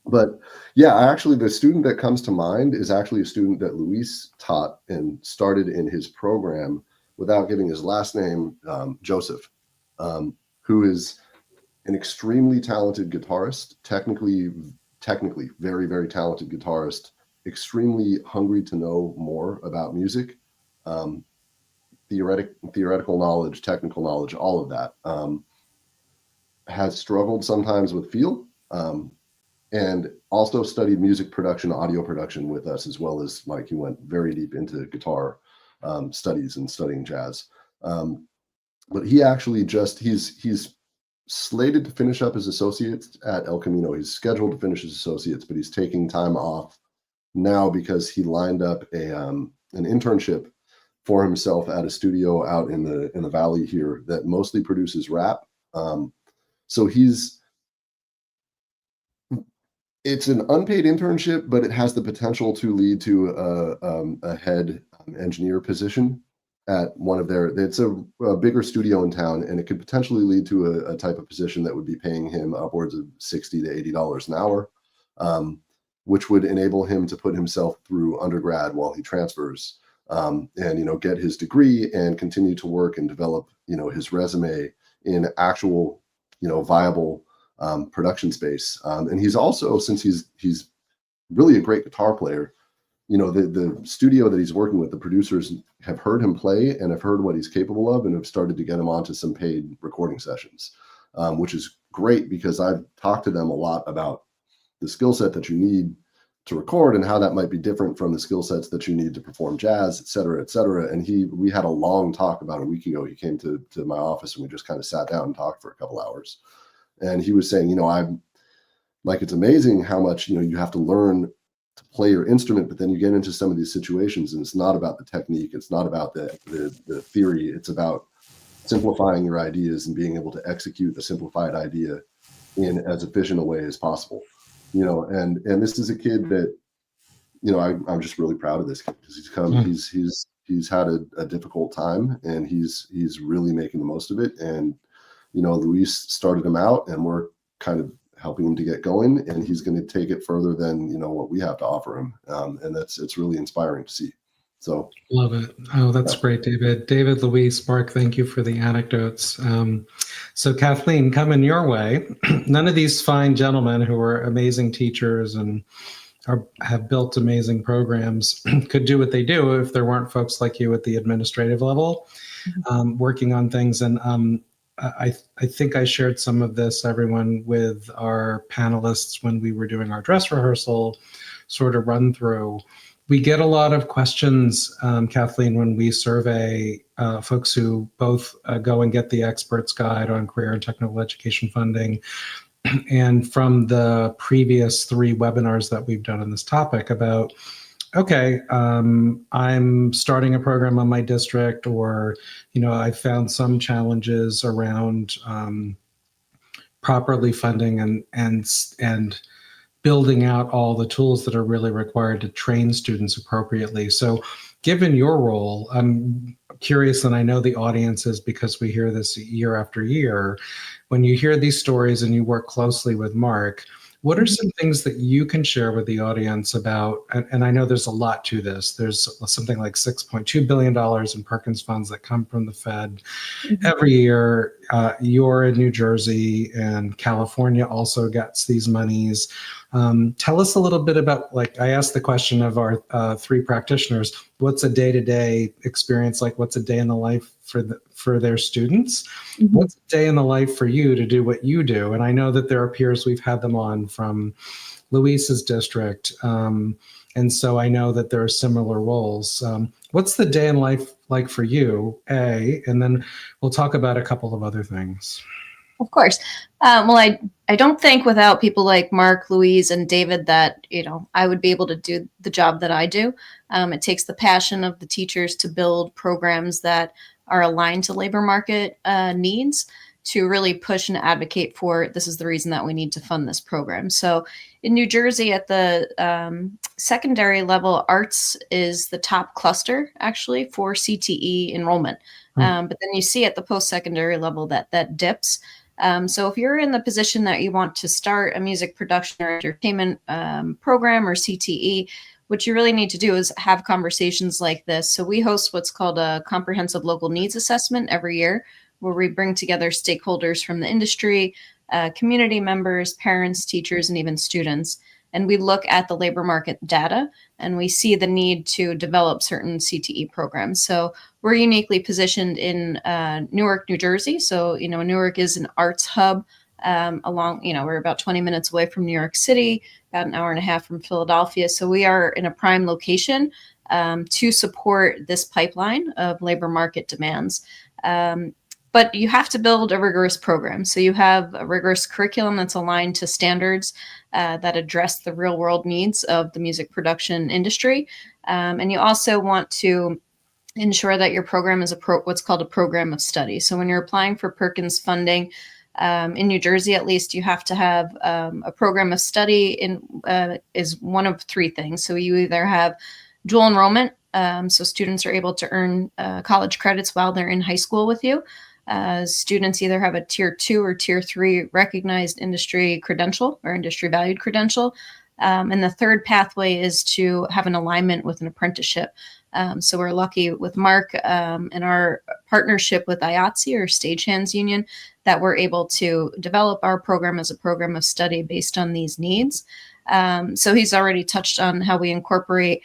But yeah, actually the student that comes to mind is actually a student that Luis taught and started in his program without giving his last name, Joseph. Who is an extremely talented guitarist, technically very, very talented guitarist, extremely hungry to know more about music, theoretical knowledge, technical knowledge, all of that. Has struggled sometimes with feel, and also studied music production, audio production with us, as well as like he went very deep into guitar studies and studying jazz. But he actually he's slated to finish up his associates at El Camino. He's scheduled to finish his associates, but he's taking time off now because he lined up an internship for himself at a studio out in the valley here that mostly produces rap. So it's an unpaid internship, but it has the potential to lead to a head engineer position at one of it's a bigger studio in town, and it could potentially lead to a type of position that would be paying him upwards of $60 to $80 an hour, which would enable him to put himself through undergrad while he transfers, and get his degree and continue to work and develop his resume in actual viable production space. And he's also, since he's really a great guitar player, the studio that he's working with, the producers have heard him play and have heard what he's capable of and have started to get him onto some paid recording sessions, which is great because I've talked to them a lot about the skill set that you need to record and how that might be different from the skill sets that you need to perform jazz, et cetera, et cetera. And we had a long talk about a week ago. He came to my office and we just kind of sat down and talked for a couple hours. And he was saying, like, it's amazing how much, you have to learn to play your instrument, but then you get into some of these situations and it's not about the technique. It's not about the theory. It's about simplifying your ideas and being able to execute the simplified idea in as efficient a way as possible. And this is a kid that, I'm just really proud of this kid because he's had a difficult time, and he's really making the most of it. And, Luis started him out, and we're kind of helping him to get going, and he's going to take it further than, what we have to offer him. And it's really inspiring to see. So love it. Oh, that's great, David. David, Luis, Mark, thank you for the anecdotes. So Kathleen, coming your way, none of these fine gentlemen who are amazing teachers and have built amazing programs could do what they do if there weren't folks like you at the administrative level working on things. And I think I shared some of this, everyone, with our panelists when we were doing our dress rehearsal sort of run through. We get a lot of questions, Kathleen, when we survey folks who both go and get the expert's guide on career and technical education funding, and from the previous 3 webinars that we've done on this topic about, okay, I'm starting a program on my district, or, I found some challenges around properly funding and building out all the tools that are really required to train students appropriately. So given your role, I'm curious, and I know the audience is, because we hear this year after year, when you hear these stories and you work closely with Mark, what are some things that you can share with the audience about, and I know there's a lot to this, there's something like $6.2 billion in Perkins funds that come from the Fed every year. You're in New Jersey, and California also gets these monies. Tell us a little bit about, like, I asked the question of our 3 practitioners, what's a day-to-day experience like? What's a day in the life for their students? What's a day in the life for you to do what you do? And I know that there are peers, we've had them on from Luis's district. And so I know that there are similar roles. What's the day in life like for you, A? And then we'll talk about a couple of other things. Of course. Well, I don't think without people like Mark, Louise, and David that, I would be able to do the job that I do. It takes the passion of the teachers to build programs that are aligned to labor market needs to really push and advocate for, this is the reason that we need to fund this program. So in New Jersey at the secondary level, arts is the top cluster actually for CTE enrollment. But then you see at the post-secondary level that dips. So if you're in the position that you want to start a music production or entertainment program or CTE, what you really need to do is have conversations like this. So we host what's called a comprehensive local needs assessment every year, where we bring together stakeholders from the industry, community members, parents, teachers, and even students. And we look at the labor market data, and we see the need to develop certain CTE programs. So we're uniquely positioned in Newark, New Jersey. So, Newark is an arts hub we're about 20 minutes away from New York City, about an hour and a half from Philadelphia. So we are in a prime location to support this pipeline of labor market demands. But you have to build a rigorous program. So you have a rigorous curriculum that's aligned to standards that address the real world needs of the music production industry. And you also want to ensure that your program is what's called a program of study. So when you're applying for Perkins funding, in New Jersey, at least, you have to have a program of study is one of 3 things. So you either have dual enrollment, so students are able to earn college credits while they're in high school with you. Students either have a tier 2 or tier 3 recognized industry credential or industry valued credential. And the third pathway is to have an alignment with an apprenticeship. So we're lucky with Mark and our partnership with IATSE or Stagehands Union that we're able to develop our program as a program of study based on these needs. So he's already touched on how we incorporate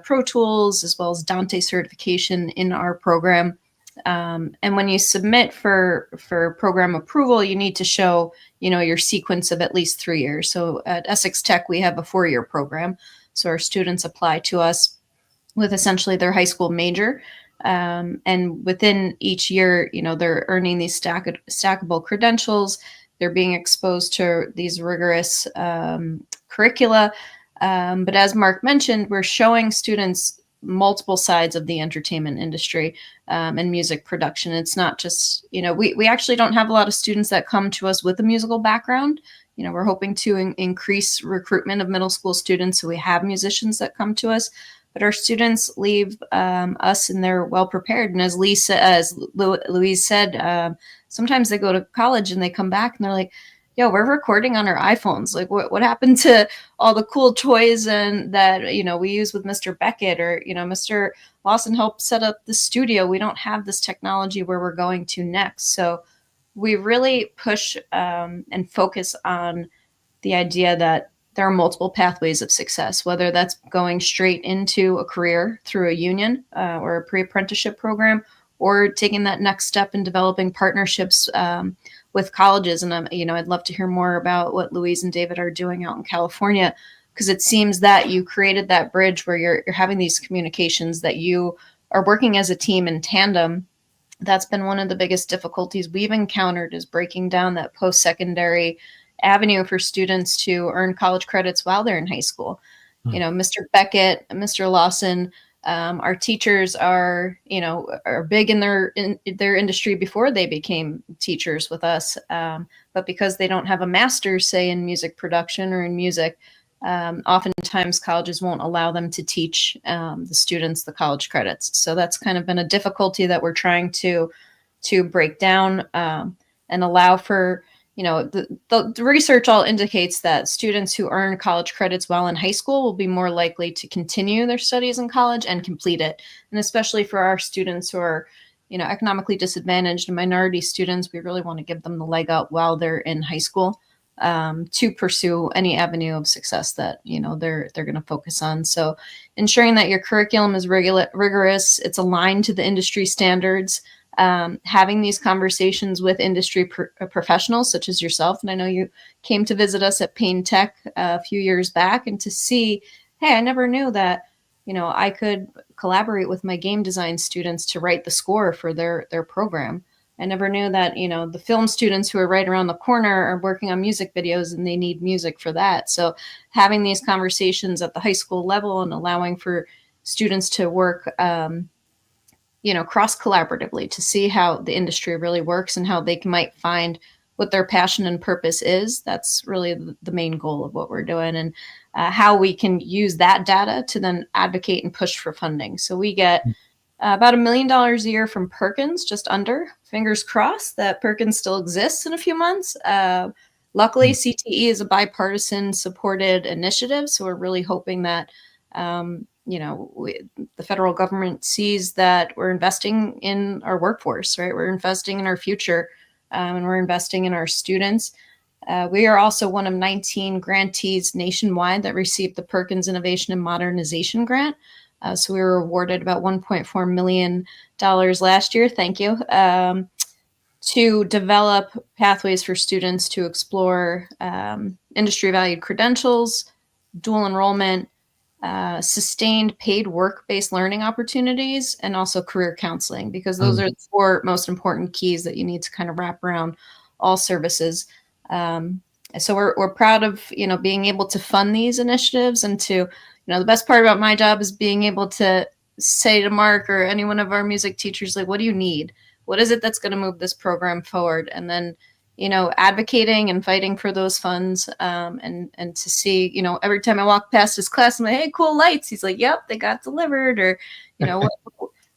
Pro Tools as well as Dante certification in our program. And when you submit for program approval, you need to show, your sequence of at least 3 years. So at Essex Tech, we have a 4-year program. So our students apply to us with essentially their high school major. And within each year, they're earning these stackable credentials. they're being exposed to these rigorous curricula. But as Mark mentioned, we're showing students multiple sides of the entertainment industry and music production. It's not just, we actually don't have a lot of students that come to us with a musical background. We're hoping to increase recruitment of middle school students, so we have musicians that come to us. But our students leave us and they're well prepared. And as Louise said, sometimes they go to college and they come back and they're like, "Yo, we're recording on our iPhones. Like, what happened to all the cool toys and that we use with Mr. Beckett, or Mr. Lawson helped set up the studio? We don't have this technology where we're going to next." So we really push and focus on the idea that there are multiple pathways of success, whether that's going straight into a career through a union or a pre-apprenticeship program, or taking that next step in developing partnerships with colleges. And I'd love to hear more about what Louise and David are doing out in California, because it seems that you created that bridge where you're having these communications, that you are working as a team in tandem. That's been one of the biggest difficulties we've encountered, is breaking down that post-secondary avenue for students to earn college credits while they're in high school. Mr. Beckett, Mr. Lawson, our teachers are big in their industry before they became teachers with us. But because they don't have a master's, say, in music production or in music, oftentimes colleges won't allow them to teach the students the college credits. So that's kind of been a difficulty that we're trying to break down and allow for, the research all indicates that students who earn college credits while in high school will be more likely to continue their studies in college and complete it. And especially for our students who are, economically disadvantaged and minority students, we really want to give them the leg up while they're in high school to pursue any avenue of success that, they're going to focus on. So ensuring that your curriculum is rigorous, it's aligned to the industry standards, having these conversations with industry professionals such as yourself. And I know you came to visit us at Payne Tech a few years back, and to see, hey, I never knew that, I could collaborate with my game design students to write the score for their program. I never knew that, the film students who are right around the corner are working on music videos and they need music for that. So having these conversations at the high school level and allowing for students to work, cross collaboratively to see how the industry really works and how they might find what their passion and purpose is. That's really the main goal of what we're doing, and how we can use that data to then advocate and push for funding. So we get about $1 million a year from Perkins, just under. Fingers crossed that Perkins still exists in a few months. Luckily, CTE is a bipartisan supported initiative, so we're really hoping that the federal government sees that we're investing in our workforce, right? We're investing in our future, and we're investing in our students. We are also one of 19 grantees nationwide that received the Perkins Innovation and Modernization Grant. So we were awarded about $1.4 million last year. Thank you. To develop pathways for students to explore industry valued credentials, dual enrollment, sustained paid work-based learning opportunities, and also career counseling, because those are the four most important keys that you need to kind of wrap around all services. So we're proud of, being able to fund these initiatives, and to, the best part about my job is being able to say to Mark or any one of our music teachers, like, what do you need? What is it that's going to move this program forward? And then, advocating and fighting for those funds, and to see, every time I walk past his class, I'm like, hey, cool lights. He's like, yep, they got delivered. Or,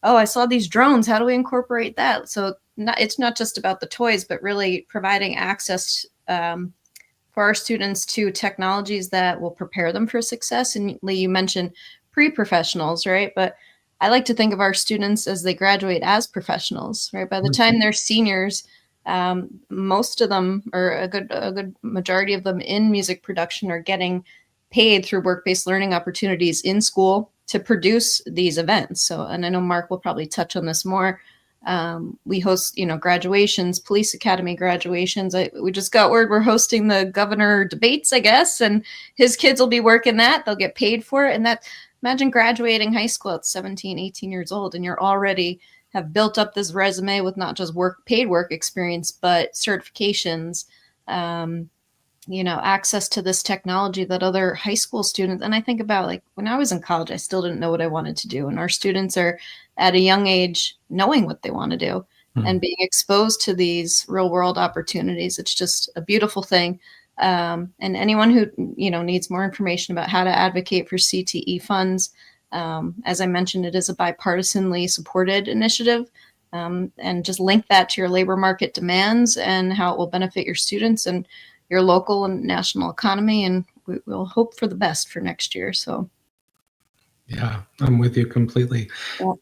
oh, I saw these drones. How do we incorporate that? So it's not just about the toys, but really providing access for our students to technologies that will prepare them for success. And Lee, you mentioned pre-professionals, right? But I like to think of our students as they graduate as professionals, right? By the time they're seniors, most of them, or a good majority of them in music production, are getting paid through work-based learning opportunities in school to produce these events. So, and I know Mark will probably touch on this more. We host, graduations, police academy graduations. We just got word we're hosting the governor debates, I guess, and his kids will be working that. They'll get paid for it. And that, imagine graduating high school at 17, 18 years old, and you're already have built up this resume with not just paid work experience, but certifications, access to this technology that other high school students, and I think about like when I was in college, I still didn't know what I wanted to do. And our students are at a young age knowing what they want to do and being exposed to these real world opportunities. It's just a beautiful thing. And anyone who, needs more information about how to advocate for CTE funds, as I mentioned, it is a bipartisanly supported initiative. And just link that to your labor market demands and how it will benefit your students and your local and national economy. And we'll hope for the best for next year. So. Yeah, I'm with you completely. Yeah,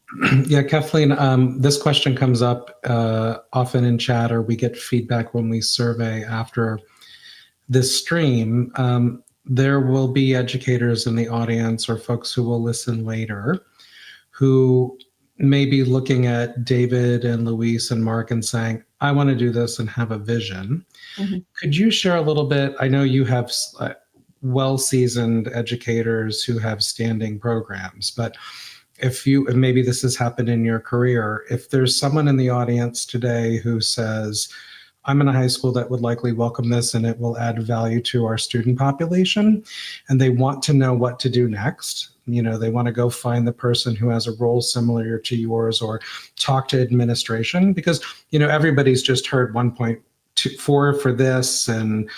yeah Kathleen, this question comes up often in chat, or we get feedback when we survey after this stream. There will be educators in the audience or folks who will listen later who may be looking at David and Luis and Mark and saying, I want to do this and have a vision. Mm-hmm. Could you share a little bit? I know you have well-seasoned educators who have standing programs, but and maybe this has happened in your career, if there's someone in the audience today who says, I'm in a high school that would likely welcome this and it will add value to our student population, and they want to know what to do next. They want to go find the person who has a role similar to yours or talk to administration, because, everybody's just heard 1.24 for this. And,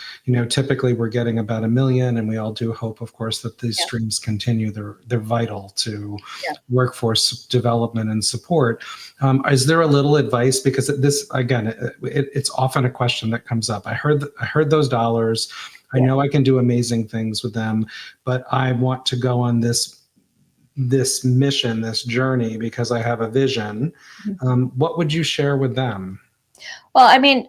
typically we're getting about $1 million, and we all do hope, of course, that these streams continue. They're vital to workforce development and support. Is there a little advice? Because this, again, it's often a question that comes up. I heard those dollars. I know I can do amazing things with them, but I want to go on this mission, this journey, because I have a vision. What would you share with them? Well, I mean,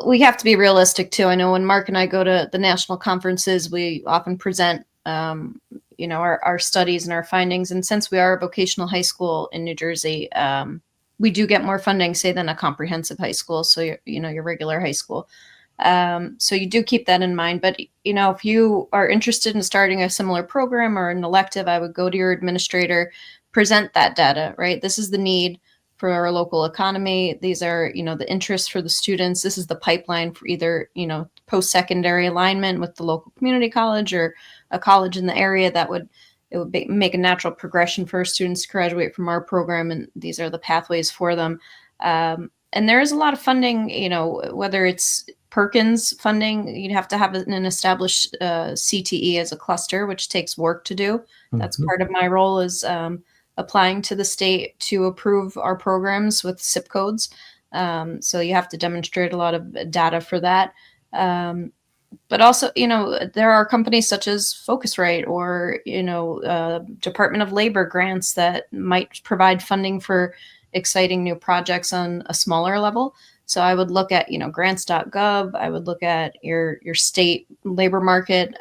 we have to be realistic too. I know when Mark and I go to the national conferences, we often present, our studies and our findings. And since we are a vocational high school in New Jersey, we do get more funding, say, than a comprehensive high school. So, your regular high school. So you do keep that in mind. But, if you are interested in starting a similar program or an elective, I would go to your administrator, present that data, right? This is the need for our local economy. These are, the interests for the students. This is the pipeline for either, post-secondary alignment with the local community college or a college in the area make a natural progression for students to graduate from our program. And these are the pathways for them. And there is a lot of funding, whether it's Perkins funding, you'd have to have an established CTE as a cluster, which takes work to do. That's part of my role is applying to the state to approve our programs with SIP codes. So you have to demonstrate a lot of data for that. But also, there are companies such as Focusrite or, Department of Labor grants that might provide funding for exciting new projects on a smaller level. So I would look at, grants.gov. I would look at your state labor market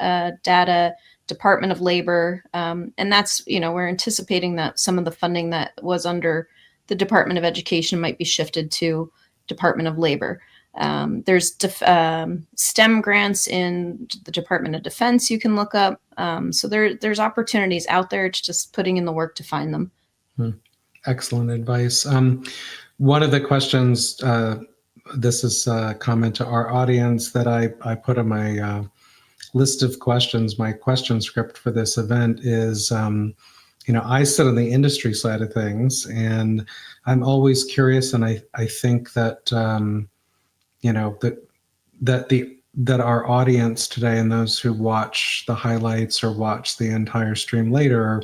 data, Department of Labor. And that's, we're anticipating that some of the funding that was under the Department of Education might be shifted to Department of Labor. There's STEM grants in the Department of Defense you can look up. So there's opportunities out there. It's just putting in the work to find them. Excellent advice. One of the questions, this is a comment to our audience that I put on my list of questions, my question script for this event is, I sit on the industry side of things, and I'm always curious, and I think that, that our audience today and those who watch the highlights or watch the entire stream later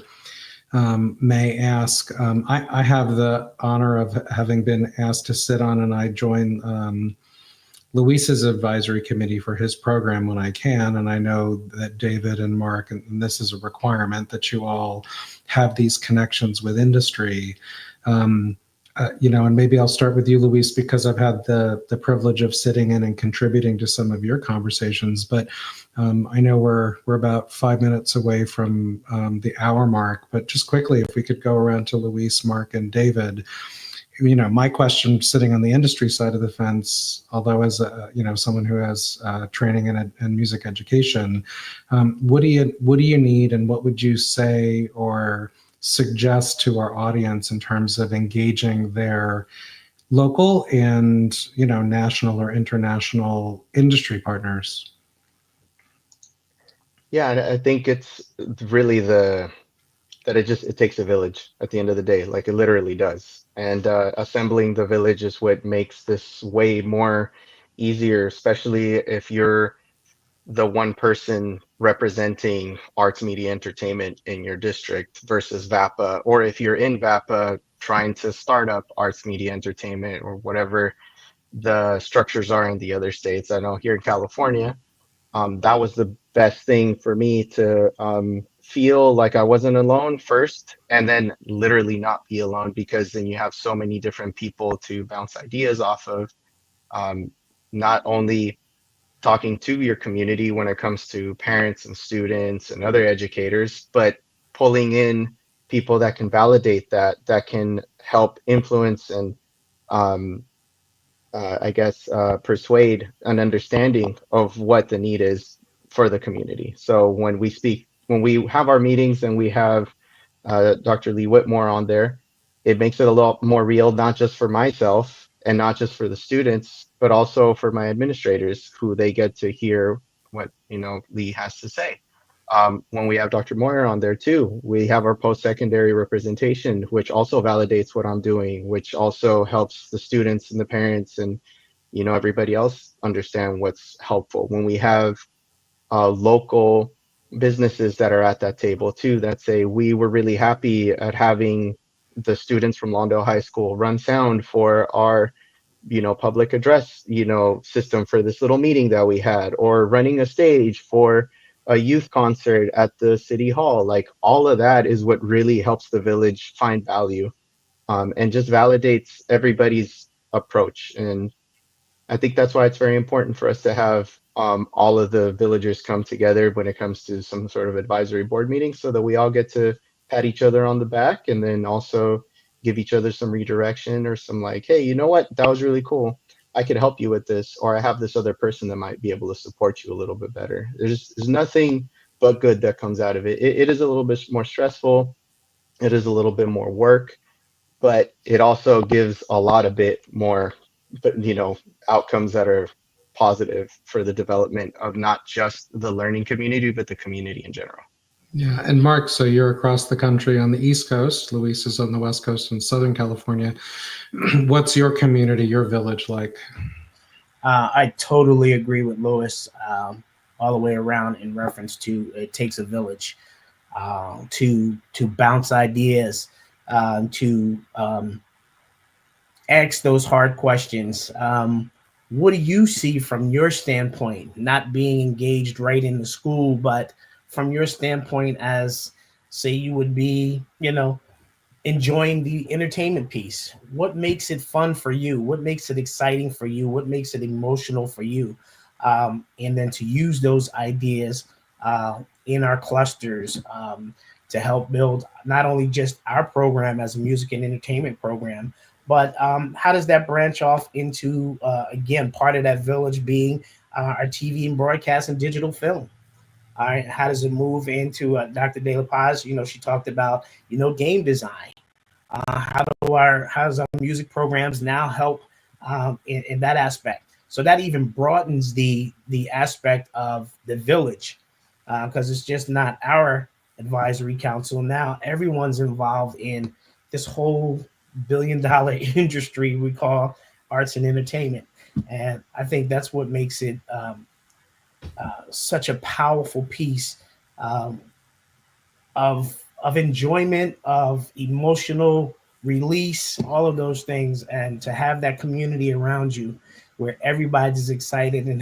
may ask. I have the honor of having been asked to sit on, and I join Luis's advisory committee for his program when I can. And I know that David and Mark, and this is a requirement that you all have these connections with industry. And maybe I'll start with you, Luis, because I've had the privilege of sitting in and contributing to some of your conversations. But I know we're about 5 minutes away from the hour mark. But just quickly, if we could go around to Luis, Mark, and David. My question, sitting on the industry side of the fence, although as someone who has training in music education, what do you need, and what would you say or suggest to our audience in terms of engaging their local and, national or international industry partners? Yeah, and I think it's really that it takes a village at the end of the day, like it literally does. And assembling the village is what makes this way more easier, especially if you're the one person representing arts, media, entertainment in your district versus VAPA, or if you're in VAPA trying to start up arts, media, entertainment, or whatever the structures are in the other states. I know here in California, that was the best thing for me to feel like I wasn't alone first, and then literally not be alone, because then you have so many different people to bounce ideas off of. Um, Not only talking to your community when it comes to parents and students and other educators, but pulling in people that can validate that can help influence and um, persuade an understanding of what the need is for the community. So when we have our meetings and we have Dr. Lee Whitmore on there, it makes it a lot more real, not just for myself and not just for the students, but also for my administrators, who they get to hear what Lee has to say. When we have Dr. Moyer on there too, we have our post-secondary representation, which also validates what I'm doing, which also helps the students and the parents and everybody else understand what's helpful. When we have local businesses that are at that table too, that say we were really happy at having the students from Lawndale High School run sound for our public address system for this little meeting that we had, or running a stage for a youth concert at the city hall. Like, all of that is what really helps the village find value, and just validates everybody's approach. And I think that's why it's very important for us to have all of the villagers come together when it comes to some sort of advisory board meeting, so that we all get to pat each other on the back, and then also give each other some redirection, or some like, hey, you know what, that was really cool, I could help you with this, or I have this other person that might be able to support you a little bit better. There's nothing but good that comes out of it. It is a little bit more stressful, it is a little bit more work, but it also gives a lot of bit more, but outcomes that are positive for the development of not just the learning community, but the community in general. Yeah. And Mark, so you're across the country on the East Coast. Luis is on the West Coast in Southern California. What's your community, your village like? I totally agree with Louis, all the way around, in reference to it takes a village to bounce ideas, to ask those hard questions. What do you see from your standpoint, not being engaged right in the school, but from your standpoint as, say, you would be, enjoying the entertainment piece? What makes it fun for you? What makes it exciting for you? What makes it emotional for you? And then to use those ideas in our clusters to help build not only just our program as a music and entertainment program, but how does that branch off into, again, part of that village being our TV and broadcast and digital film? All right, how does it move into Dr. DelaPaz? She talked about, game design. How does our music programs now help in that aspect? So that even broadens the aspect of the village, because it's just not our advisory council. Now everyone's involved in this whole billion-dollar industry we call arts and entertainment. And I think that's what makes it such a powerful piece of enjoyment, of emotional release, all of those things. And to have that community around you where everybody's excited and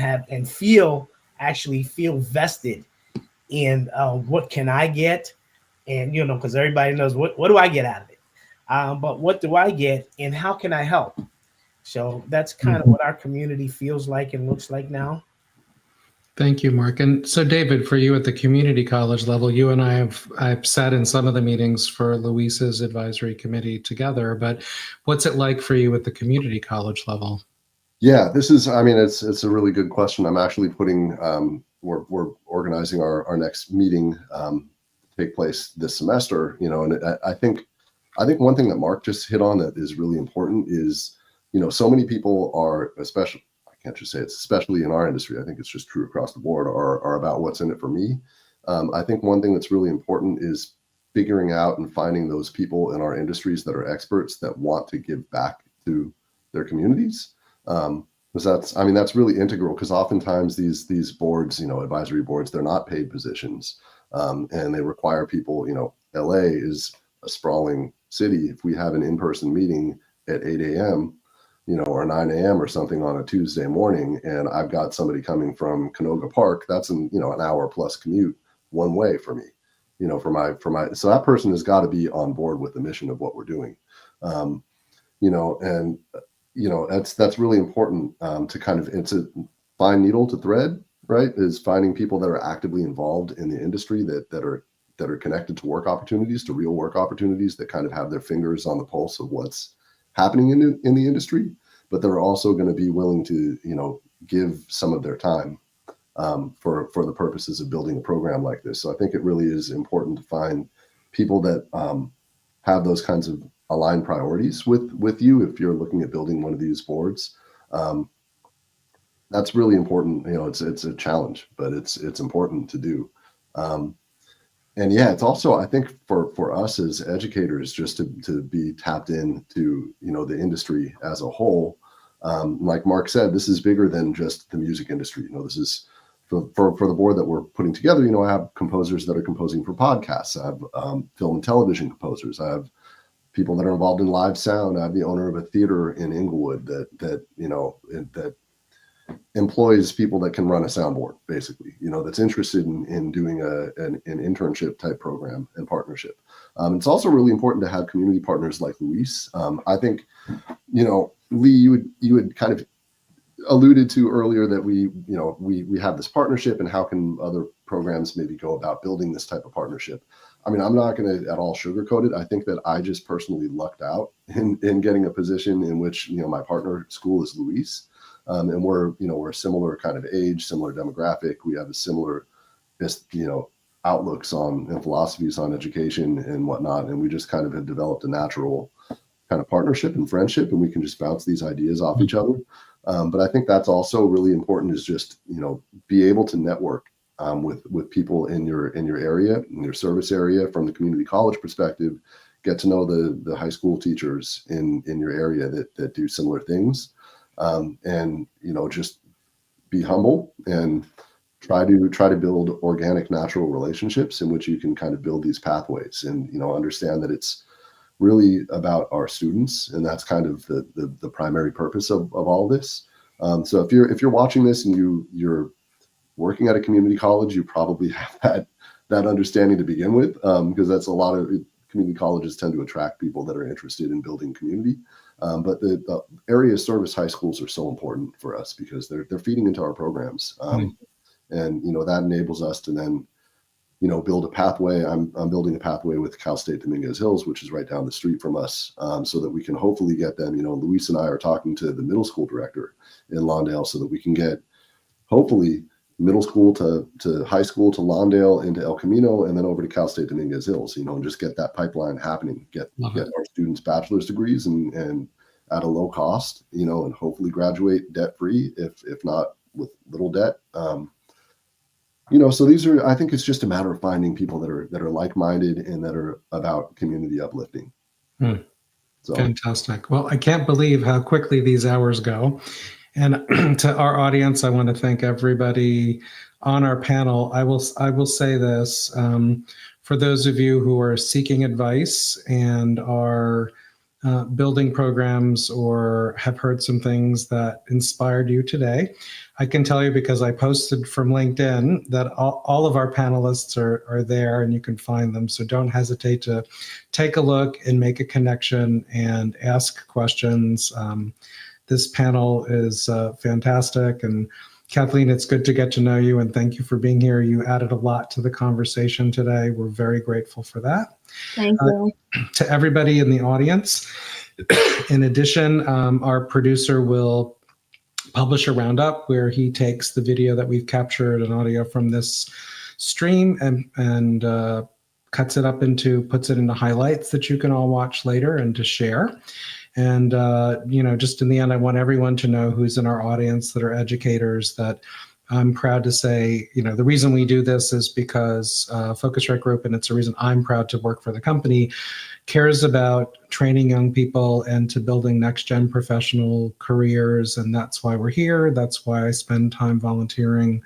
actually feel vested in what can I get? And, because everybody knows what do I get out of it? But what do I get and how can I help? So that's kind of what our community feels like and looks like now. Thank you, Mark. And so, David, for you at the community college level, you and I've sat in some of the meetings for Luis's advisory committee together, but what's it like for you at the community college level? Yeah, it's a really good question. I'm actually putting, we're organizing our next meeting to take place this semester, and I think one thing that Mark just hit on that is really important is so many people are, especially, I can't just say it's especially in our industry, I think it's just true across the board, are about what's in it for me. I think one thing that's really important is figuring out and finding those people in our industries that are experts that want to give back to their communities. Because that's really integral, because oftentimes these boards, advisory boards, they're not paid positions, and they require people. LA is a sprawling city. If we have an in-person meeting at 8 a.m., or 9 a.m. or something on a Tuesday morning, and I've got somebody coming from Canoga Park, that's an hour plus commute one way for me, so that person has got to be on board with the mission of what we're doing. That's really important, to it's a fine needle to thread, right? Is finding people that are actively involved in the industry that are connected to work opportunities, to real work opportunities, that kind of have their fingers on the pulse of what's happening in the industry, but they're also going to be willing to, give some of their time for the purposes of building a program like this. So I think it really is important to find people that have those kinds of aligned priorities with you if you're looking at building one of these boards. That's really important. It's a challenge, but it's important to do. And yeah, it's also, I think for us as educators, just to be tapped into, the industry as a whole. Like Mark said, this is bigger than just the music industry. This is for the board that we're putting together. I have composers that are composing for podcasts. I have film and television composers. I have people that are involved in live sound. I have the owner of a theater in Inglewood that employs people that can run a soundboard, basically, that's interested in doing an internship type program and partnership. It's also really important to have community partners like Luis. I think, Lee, you had kind of alluded to earlier that we have this partnership, and how can other programs maybe go about building this type of partnership? I'm not going to at all sugarcoat it. I think that I just personally lucked out in getting a position in which, my partner school is Luis. And we're a similar kind of age, similar demographic. We have a similar, outlooks on and philosophies on education and whatnot. And we just kind of have developed a natural kind of partnership and friendship, and we can just bounce these ideas off each other. But I think that's also really important, is just, be able to network with people in your area, in your service area, from the community college perspective. Get to know the high school teachers in your area that do similar things. And just be humble and try to build organic, natural relationships in which you can kind of build these pathways, and understand that it's really about our students, and that's kind of the primary purpose of all this. So if you're watching this and you're working at a community college, you probably have that understanding to begin with, because that's a lot of community colleges tend to attract people that are interested in building community. But the area service high schools are so important for us, because they're feeding into our programs. And that enables us to then build a pathway. I'm building a pathway with Cal State Dominguez Hills, which is right down the street from us, so that we can hopefully get them. Luis and I are talking to the middle school director in Lawndale, so that we can get, hopefully, middle school to high school to Lawndale, into El Camino, and then over to Cal State Dominguez Hills, and just get that pipeline happening, get our students bachelor's degrees and at a low cost, and hopefully graduate debt free, if not with little debt. So I think it's just a matter of finding people that are like-minded and that are about community uplifting. So Fantastic. Well, I can't believe how quickly these hours go. And to our audience, I want to thank everybody on our panel. I will say this, for those of you who are seeking advice and are building programs or have heard some things that inspired you today, I can tell you, because I posted from LinkedIn, that all of our panelists are there, and you can find them. So don't hesitate to take a look and make a connection and ask questions. This panel is fantastic. And Cathleen, it's good to get to know you, and thank you for being here. You added a lot to the conversation today. We're very grateful for that. Thank you. To everybody in the audience, in addition, our producer will publish a roundup where he takes the video that we've captured and audio from this stream and puts it into highlights that you can all watch later and to share. And, just in the end, I want everyone to know who's in our audience that are educators, that I'm proud to say, the reason we do this is because Focusrite Group, and it's a reason I'm proud to work for the company, cares about training young people and to building next-gen professional careers. And that's why we're here. That's why I spend time volunteering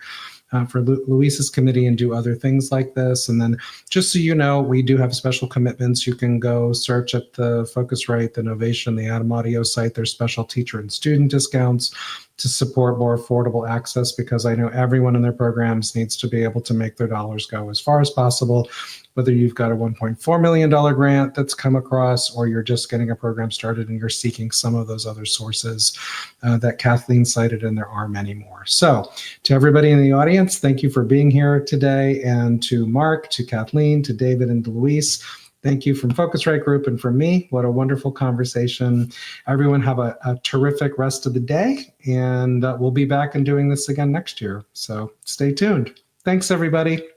for Luis's committee and do other things like this. And then just so you know, we do have special commitments. You can go search at the Focusrite, the Novation, the Adam Audio site. There's special teacher and student discounts to support more affordable access, because I know everyone in their programs needs to be able to make their dollars go as far as possible, whether you've got a $1.4 million grant that's come across, or you're just getting a program started and you're seeking some of those other sources that Kathleen cited, and there are many more. So to everybody in the audience, thank you for being here today. And to Mark, to Kathleen, to David, and to Luis, thank you from Focusrite Group and from me. What a wonderful conversation. Everyone have a terrific rest of the day, and we'll be back and doing this again next year. So stay tuned. Thanks, everybody.